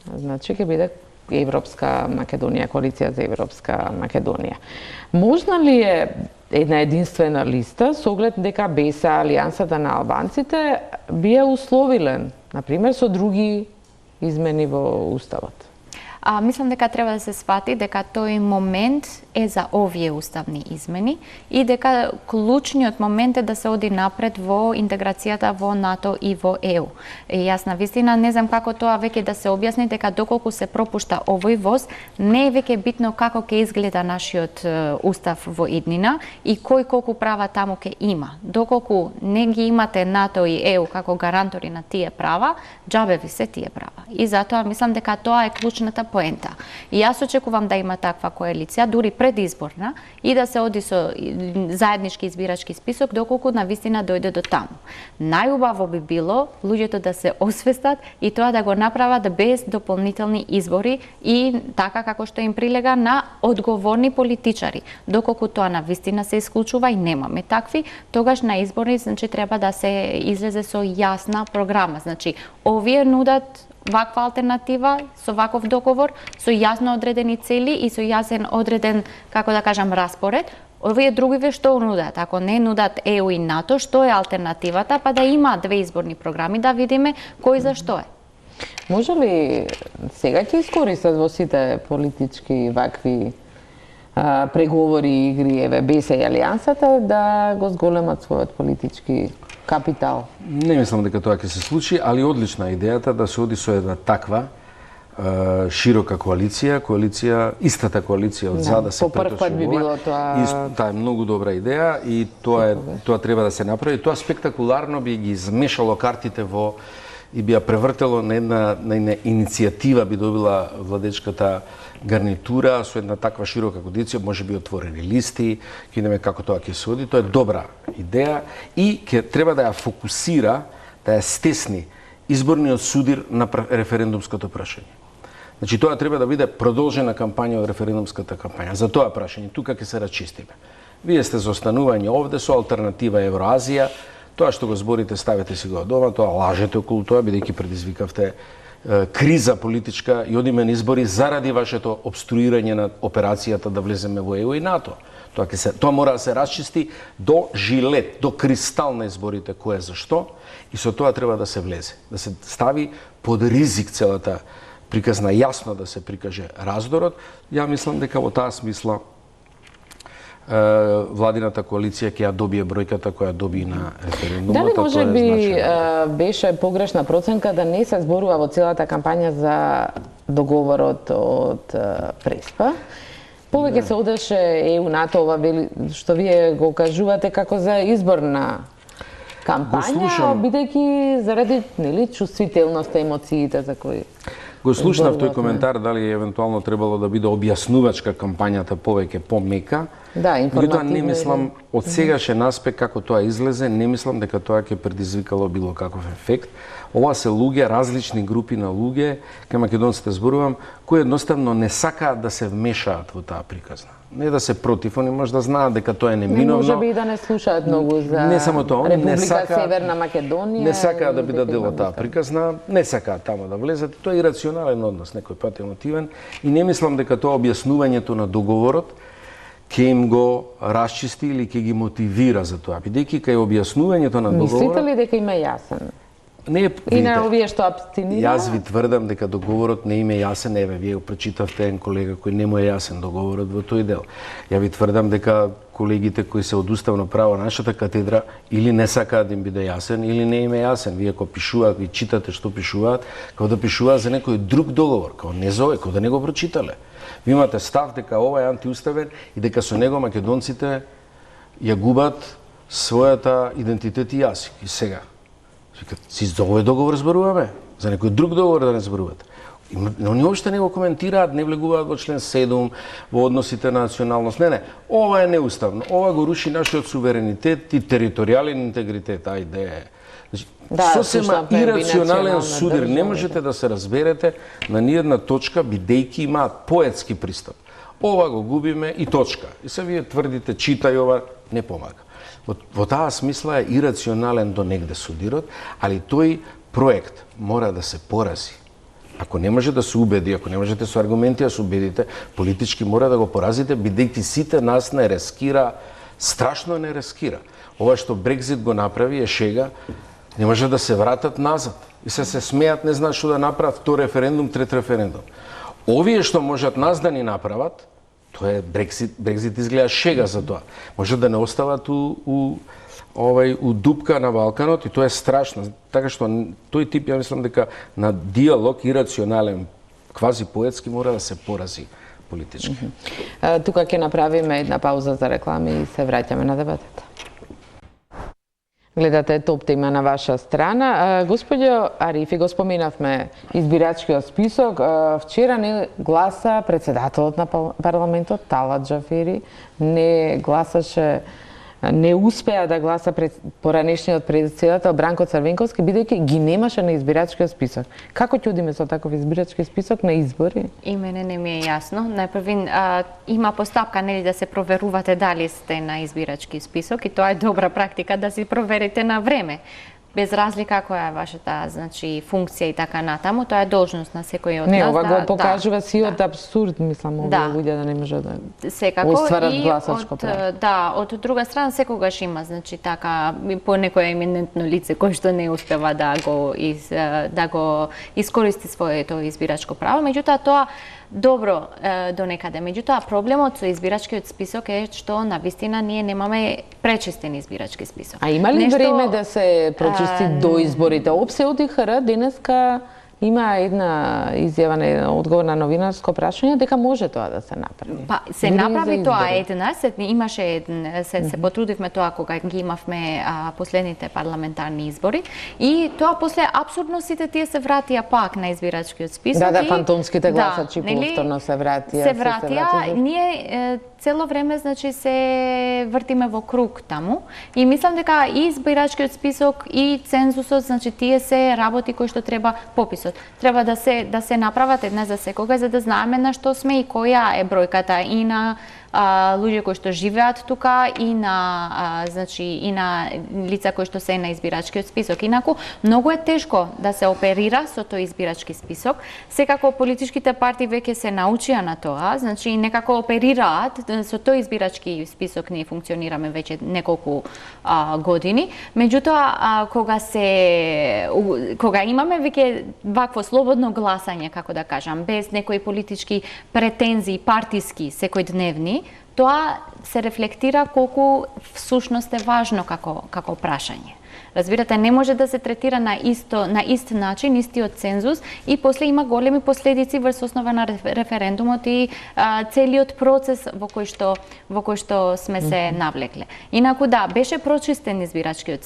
Значи ќе биде Европска Македонија, коалиција за Европска Македонија. Можна ли е една единствена листа со оглед дека без алијансата на албанците бие условилен, например, со други измени во уставот? Мислам дека треба да се свати дека тој момент е за овие уставни измени и дека клучниот момент е да се оди напред во интеграцијата во НАТО и во ЕУ. И јас навистина не знам како тоа веќе да се објасни дека доколку се пропушта овој воз, не е веќе битно како ќе изгледа нашиот устав во иднина и кој колку права таму ќе има. Доколку не ги имате НАТО и ЕУ како гарантори на тие права, џабе ви се тие права. И затоа мислам дека тоа е клучната поента. И јас очекувам да има таква коалиција, дури предизборна, и да се оди со заеднички избирачки список, доколку навистина дојде до таму. Најубаво би било луѓето да се освестат и тоа да го направат без дополнителни избори и така како што им прилега на одговорни политичари. Доколку тоа навистина се исклучува и немаме такви, тогаш на избори значи треба да се излезе со јасна програма. Значи, овие нудат ваква алтернатива со ваков договор, со јасно одредени цели и со јасен одреден, како да кажам, распоред. Овие другиве што нудат? Ако не нудат ЕУ и НАТО, што е алтернативата? Па да има две изборни програми, да видиме кој за што е. Може ли сега ќе искористат во сите политички вакви преговори и игри, без алијансата, да го зголемат својот политички капитал? Не мислам дека тоа ќе се случи, али одлична идејата да се оди со една таква широка коалиција, истата коалиција од за да се преточи би било тоа. Таа е многу добра идеја и тоа треба да се направи. Тоа спектакуларно би ги измешало картите во и би ја превртело на една иницијатива, би добила владечката гарнитура со една таква широка коалиција, може би отворени листи, ќе видиме како тоа ќе се оди. Тоа е добра идеја и ќе треба да ја фокусира, да ја стесни изборниот судир на референдумското прашање. Значи, тоа треба да биде продолжена кампања од референдумската кампања. За тоа прашање, тука ќе се рачистиме. Вие сте за останување овде со алтернатива Евроазија, тоа што го зборите ставете си го дома, тоа лажете околу тоа, бидејќи предизвикавте криза политичка и одиме на избори заради вашето обструирање на операцијата да влеземе во ЕУ и НАТО. Тоа мора да се расчисти до жилет, до кристал на изборите, кој е зашто, и со тоа треба да се влезе, да се стави под ризик целата приказна, јасно да се прикаже раздорот. Ја мислам дека во таа смисла владината коалиција ќе ја добие бројката која доби на референдумот. Дали може би беше погрешна проценка да не се зборува во целата кампања за договорот од Преспа? Повеќе се одеше ЕУ, НАТО, ова што вие го кажувате како за изборна кампања, бидејќи заради чувствителноста, емоциите за кои го слушнав тој коментар, дали евентуално требало да биде објаснувачка кампањата повеќе помека. Да, информативно. Не мислам, од сегашен аспект како тоа излезе, не мислам дека тоа ќе предизвикало било каков ефект. Ова се луѓе, различни групи на луѓе, кај македонците зборувам, кои едноставно не сакаат да се вмешаат во таа приказна. Не да се против, они може да знаат дека тоа е неминовно. Може би и да не слушаат многу за не само тоа, Република Северна Македонија. Не сакаат да бидат дел од таа приказна, не сакаат таму да влезат. Тоа е ирационален однос, некој пат емотивен, и не мислам дека тоа објаснувањето на договорот ќе им го расчисти или ќе ги мотивира за тоа. Бидејќи кај објаснувањето на договорот... Мислите ли дека им е јасен? Не, и на овие што абстинира? Јас ви тврдам дека договорот не им е јасен. Еве, вие го прочитавте еден колега кој не му е јасен договорот во тој дел. Ја ви тврдам дека колегите кои се од уставно право на нашата катедра или не сакаат да им биде јасен, или не им е јасен. Вие кога пишуваат, ви читате што пишуваат, како да пишуваат за некој друг договор, како не за овој, како да не го прочитале. Ви имате став дека ова е антиуставен и дека со него македонците ја губат својата идентитет и јазик. И сега, си за овој договор зборуваме, за некој друг договор да не зборувате. Они уопште не го коментираат, не влегуваат во член 7, во односите на националност. Не, ова е неуставно. Ова го руши нашиот суверенитет и територијален интегритет. Ајде. Сосема ирационален судир. Не можете да се разберете на ниједна точка, бидејќи имаат поетски пристап. Ова го губиме и точка. И се вие тврдите, читај ова, не помага. Во таа смисла е ирационален до негде судирот, али тој проект мора да се порази. Ако не може да се убеди, ако не можете со аргументи да се убедите, политички мора да го поразите, бидејќи сите нас не рескира, страшно не рескира. Ова што Брекзит го направи е шега, не може да се вратат назад. И се смеат, не знаат што да направат, втор референдум, трет референдум. Овие што можат нас да ни направат, тоа е Брекзит изгледа шега за тоа. Може да не остават у дупка на Балканот и тоа е страшно. Така што тој тип, ја мислам дека на диалог ирационален, квази поетски мора да се порази политички. Тука ќе направиме една пауза за реклами и се враќаме на дебатата. Гледате топ тема на ваша страна. Господјо Арифи, го споменавме избирачкиот список. Вчера не гласа председателот на парламентот Талат Џафери, не гласаше, не успеа да гласа поранешниот председател Бранко Црвенковски, бидејќи ги немаше на избирачкиот список. Како ќе одиме со таков избирачки список на избори? И мене не ми е јасно. Најпрвин има постапка нели да се проверувате дали сте на избирачки список и тоа е добра практика да си проверите на време. Без разлика која е вашата, значи, функција и така натаму, тоа е должност на секој од нас. Не, ова го покажува сиот абсурд, мислам, овие луѓе да не може да остварат гласачко право. Да, од друга страна секогаш има, значи, така, по некој еминентно лице кој што не успева да го искористи своето избирачко право, меѓутоа тоа добро до некаде. Меѓутоа, проблемот со избирачкиот список е што навистина ние немаме пречистен избирачки список. А има ли време да се прочисти до изборите? ОПСЕ од ИХР денеска Има една изјава на одговор на новинарско прашање дека може тоа да се направи. Па се направи тоа имаше се потрудивме тоа кога ги имавме последните парламентарни избори и тоа после апсурдно сите тие се вратија пак на избирачкиот список. Да, фантомските гласачи повторно се вратија. Се вратија, ние цело време значи се вртиме во круг таму и мислам дека и избирачкиот список и цензусот, значи тие се работи кои што треба пописот. Треба да се направат една за секога за да знаеме на што сме и која е бројката и на луѓе кои што живеат тука и на лица кои што се на избирачкиот список. Инаку многу е тешко да се оперира со тој избирачки список. Секако политичките партии веќе се научија на тоа, значи некако оперираат со тој избирачки список. Ние функционираме веќе неколку години. Меѓутоа кога имаме веќе вакво слободно гласање, како да кажам, без некои политички претензии партиски секојдневни, тоа се рефлектира колку всушност е важно како прашање. Разбирате, не може да се третира на ист начин, истиот цензус и после има големи последици врз основа на референдумот и целиот процес во кој што сме се навлекле. Инаку да, беше прочистен избирачкиот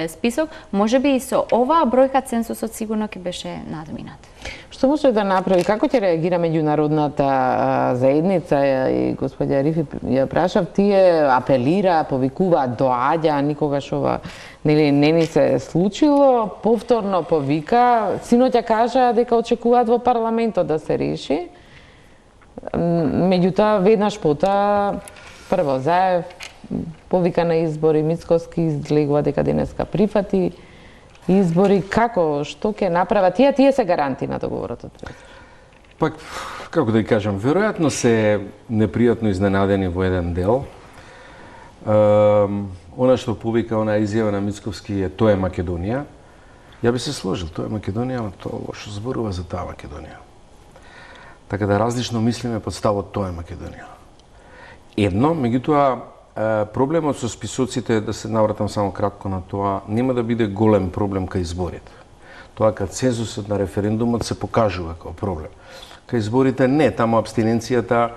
список, можеби и со оваа бројка цензусот сигурно ќе беше надминат. Што може да направи, како ќе реагира меѓународната заедница и господја Арифи ја прашав, тие апелира, повикуваат, доаѓа, никогаш ова не ни се случило, повторно повика, синоќа кажа дека очекуваат во парламентот да се реши. Меѓутоа веднаш пота прво Заев повика на избори, Мицкоски излегува дека денеска прифати избори, што ќе направат тие се гаранти на договорот од пред? Пак, како да ја кажам, веројатно се непријатно изненадени во еден дел. Она што повика она изјава на Мицковски е тоа е Македонија. Ја би се сложил, тоа е Македонија, ама тоа лошо зборува за таа Македонија. Така да различно мислиме под ставот тоа е Македонија. Едно, меѓутоа проблемот со списоците, да се навратам само кратко на тоа, нема да биде голем проблем кај изборите. Тоа кај цензусот на референдумот се покажува како проблем. Кај изборите не, таму абстиненцијата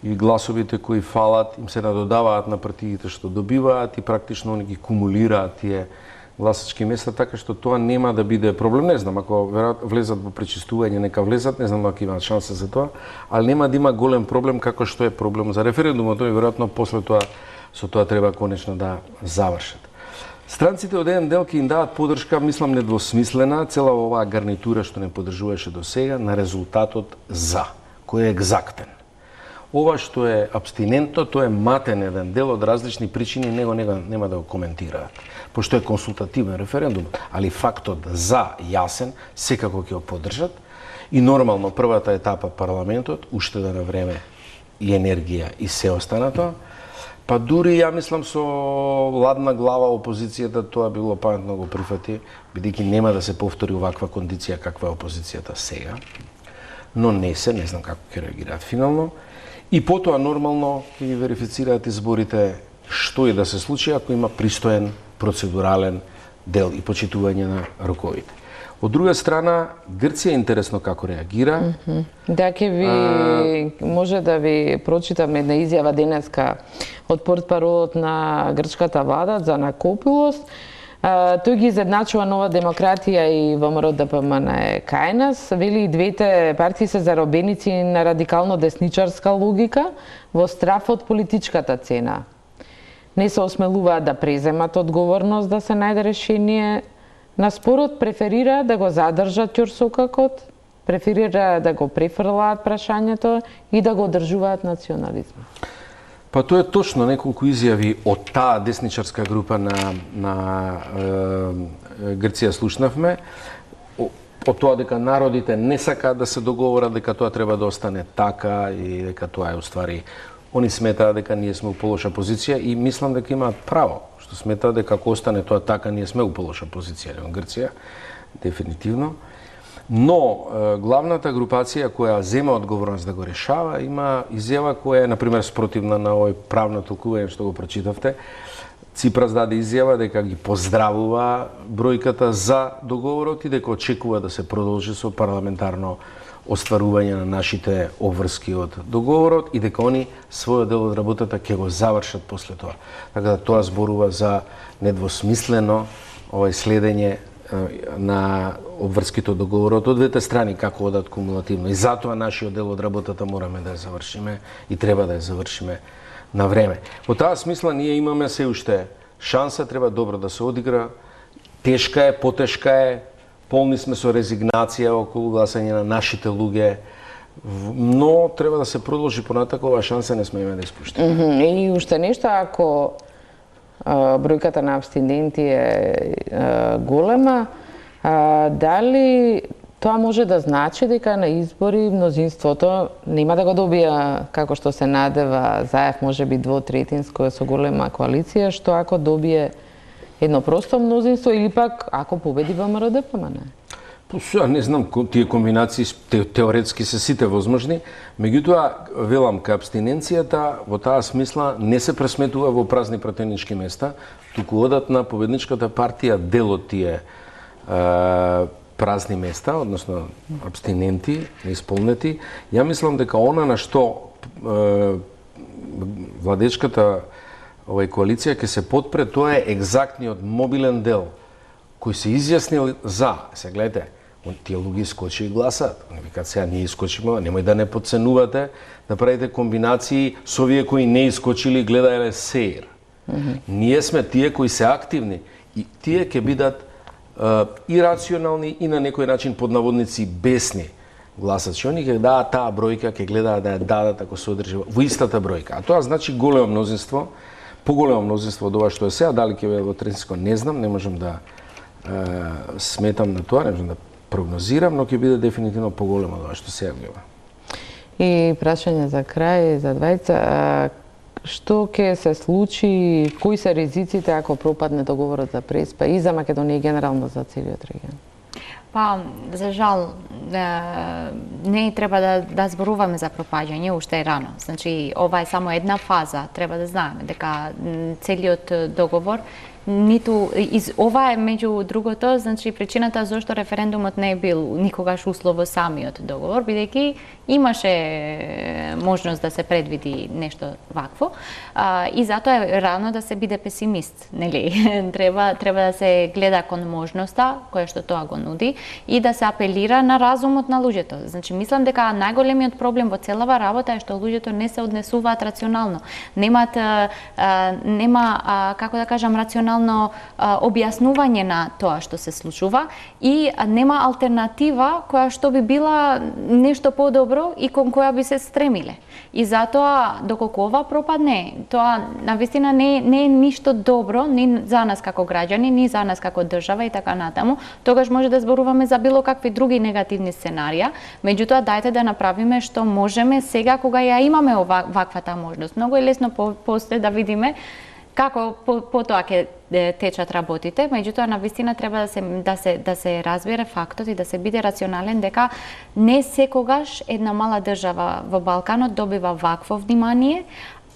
и гласовите кои фалат им се надодаваат на партиите што добиваат и практично они ги кумулираат тие гласачки места, така што тоа нема да биде проблем. Не знам, ако влезат во пречистување, нека влезат, не знам ако имаат шанса за тоа, али нема да има голем проблем како што е проблем за референдумот, и веројатно после тоа со тоа треба конечно да завршат. Странците од еден дел ќе им дадат поддршка, мислам недвосмислена, цела оваа гарнитура што не поддржуваше до сега на резултатот за, кој е екзактен. Ова што е абстинентно, тоа е матен еден дел од различни причини, него нема да го коментираат, пошто е консултативен референдум, али фактот за јасен, секако ќе го поддржат и нормално првата етапа парламентот, уштеда на време и енергија и се останато, па дури ја мислам со ладна глава опозицијата тоа било паметно го прифати, бидејќи нема да се повтори оваква кондиција каква е опозицијата сега, но не знам како ќе реагираат финално. И потоа нормално ќе ги верифицираат изборите што и да се случи ако има пристоен процедурален дел и почитување на роковите. Од друга страна, Грција е интересно како реагира. Да, може да ви прочитам една изјава денеска од портпаролот на грчката влада за Накопулос. Тој ги изедначува Нова демократија и ВМРО ДПМН КНС. Вели и двете партии се заробеници на радикално десничарска логика во страф од политичката цена. Не се осмелуваат да преземат одговорност да се најде решение на спорот, преферира да го задржат ќорсокакот, преферира да го префрлаат прашањето и да го одржуваат национализмот. Па тоа е точно неколку изјави од таа десничарска група на Грција слушнавме. Од тоа дека народите не сакаат да се договорат, дека тоа треба да остане така и дека тоа е уствари. Они сметаат дека ние сме у полоша позиција и мислам дека имаат право, што сметаат дека ако остане тоа така, ние сме у полоша позиција во Грција, дефинитивно. Но главната групација која зема одговорност да го решава има изјава која е, например, спротивна на овој правно толкување што го прочитавте. Ципрас даде изјава дека ги поздравува бројката за договорот и дека очекува да се продолжи со парламентарно остварување на нашите обврски од договорот и дека они својот дел од работата ќе го завршат после тоа. Така да тоа зборува за недвосмислено следење на обврските договорот од двете страни како одат кумулативно. И затоа нашиот дел од работата мораме да ја завршиме и треба да ја завршиме на време. Во таа смисла ние имаме се уште шанса, треба добро да се одигра. Тешка е, потешка е, полни сме со резигнација околу гласање на нашите луѓе, но треба да се продолжи понатака, ова шанса не сме да испуштиме. И уште нешто, ако бројката на абстиненти е голема, дали тоа може да значи дека на избори мнозинството нема да го добија, како што се надева Заев, може би двотретинско со голема коалиција, што ако добие едно просто мнозинство или пак ако победи ВМРО-ДПМН? Сега не знам, тие комбинации теоретски се сите возможни, меѓутоа велам кај абстиненцијата во таа смисла не се пресметува во празни пратенички места, туку одат на победничката партија дел од тие празни места, односно абстиненти, неисполнети. Ја мислам дека она на што владечката коалиција ќе се подпре, тоа е екзактниот мобилен дел кој се изјаснил за. Се гледате, тие луѓе искочи и гласат. Они викаат сега ние искочиме, немој да не подценувате, да правите комбинации со овие кои не искочили гледаеле сеир. Ние сме тие кои се активни и тие ќе бидат и рационални и на некој начин под наводници бесни гласачи. Они ќе дадат таа бројка, ќе гледаат да ја дадат ако се одржи во истата бројка. А тоа значи големо мнозинство, поголемо мнозинство од ова што е сега, дали ќе биде во Тренско, не знам, не можам да сметам на тоа, не можам да прогнозирам, но ќе биде дефинитивно поголемо од ова што сега гледа. И прашање за крај, за двајца, што ќе се случи, кои се ризиците ако пропадне договорот за Преспа и за Македонија и генерално за целиот регион? Па, за жал, не треба да зборуваме за пропаѓање, уште е рано. Значи, ова е само една фаза, треба да знаеме дека целиот договор ова е меѓу другото, значи причината зашто референдумот не е бил никогаш услов во самиот договор, бидејќи имаше можност да се предвиди нешто вакво, и затоа е рано да се биде песимист, нели? Треба да се гледа кон можноста која што тоа го нуди и да се апелира на разумот на луѓето. Значи мислам дека најголемиот проблем во целава работа е што луѓето не се однесуваат рационално. Нема како да кажам рационално објаснување на тоа што се случува и нема алтернатива која што би била нешто подобро и кон која би се стремиле. И затоа, доколку ова пропадне, тоа навистина не е ништо добро ни за нас како граѓани, ни за нас како држава и така натаму. Тогаш може да зборуваме за било какви други негативни сценарија, меѓутоа дајте да направиме што можеме сега кога ја имаме ваквата можност. Многу е лесно после да видиме како потоа ќе течат работите, меѓутоа навистина треба да се разбере фактот и да се биде рационален дека не секогаш една мала држава во Балканот добива вакво внимание,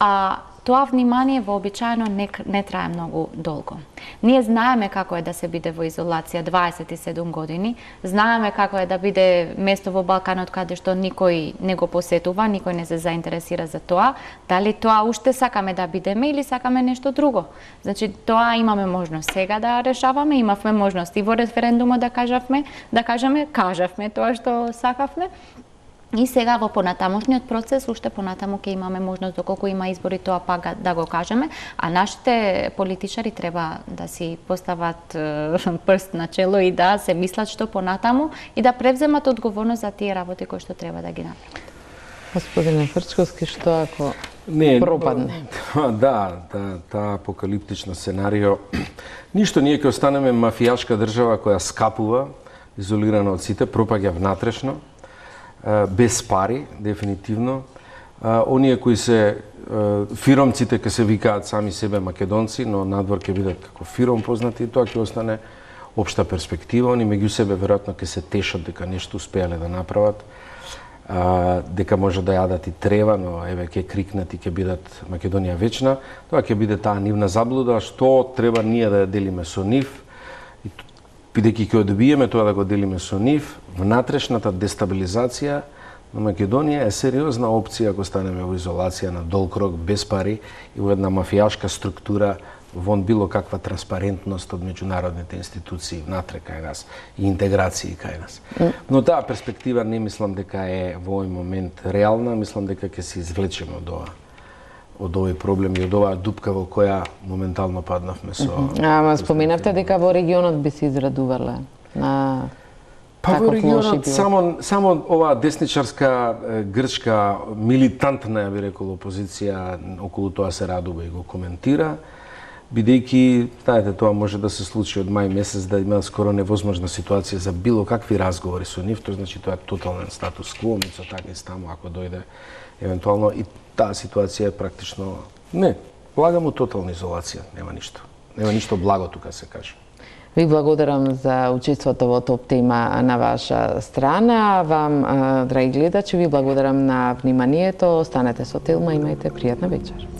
а тоа внимание вообичаено не трае многу долго. Ние знаеме како е да се биде во изолација 27 години, знаеме како е да биде место во Балканот каде што никој не го посетува, никој не се заинтересира за тоа, дали тоа уште сакаме да бидеме или сакаме нешто друго. Значи тоа имаме можност сега да решаваме, имавме можност и во референдумот да кажавме тоа што сакавме. И сега во понатамошниот процес, уште понатаму ќе имаме можност, доколку има избори, тоа пак да го кажеме, а нашите политичари треба да си постават прст на чело и да се мислат што понатаму и да превземат одговорност за тие работи кои што треба да ги направат. Господине Фрчковски, што ако пропадне? Таа апокалиптична сценарио. Ништо, ние ќе останеме мафијашка држава која скапува, изолирана од сите, пропаѓа внатрешно, без пари, дефинитивно. Оние кои се фиромците ќе се викаат сами себе македонци, но надвор ќе бидат како фиром познати, и тоа ќе остане општа перспектива. Они меѓу себе веројатно ќе се тешат дека нешто успеале да направат. дека може да јадат и трева, но еве ќе крикнат и ќе бидат Македонија вечна, тоа ќе биде таа нивна заблуда, што треба ние да ја делиме со нив, и бидејќи ќе одбиеме тоа да го делиме со нив, внатрешната дестабилизација на Македонија е сериозна опција ако станеме во изолација на долг рок, без пари и во една мафијашка структура вон било каква транспарентност од меѓународните институции внатре кај нас и интеграции кај нас. Но таа перспектива не мислам дека е во овој момент реална, мислам дека ќе се извлечеме од овој проблем и од оваа дупка во која моментално паднавме со... Ама споменавте дека во регионот би се израдувале на во регионот само оваа десничарска, грчка, милитантна, ја би рекол, опозиција околу тоа се радува и го коментира, бидејќи, знаете, тоа може да се случи од мај месец, да има скоро невозможна ситуација за било какви разговори со нив, тоа значи тоа е тотален статус кво, Мицотакис таму ако дојде евентуално, и таа ситуација е практично, не, влагам у тотална изолација, нема ништо благо тука се каже. Ви благодарам за учеството во топ тема на ваша страна. Вам, драги гледачи, ви благодарам на вниманието. Останете со Телма, имајте пријатна вечер.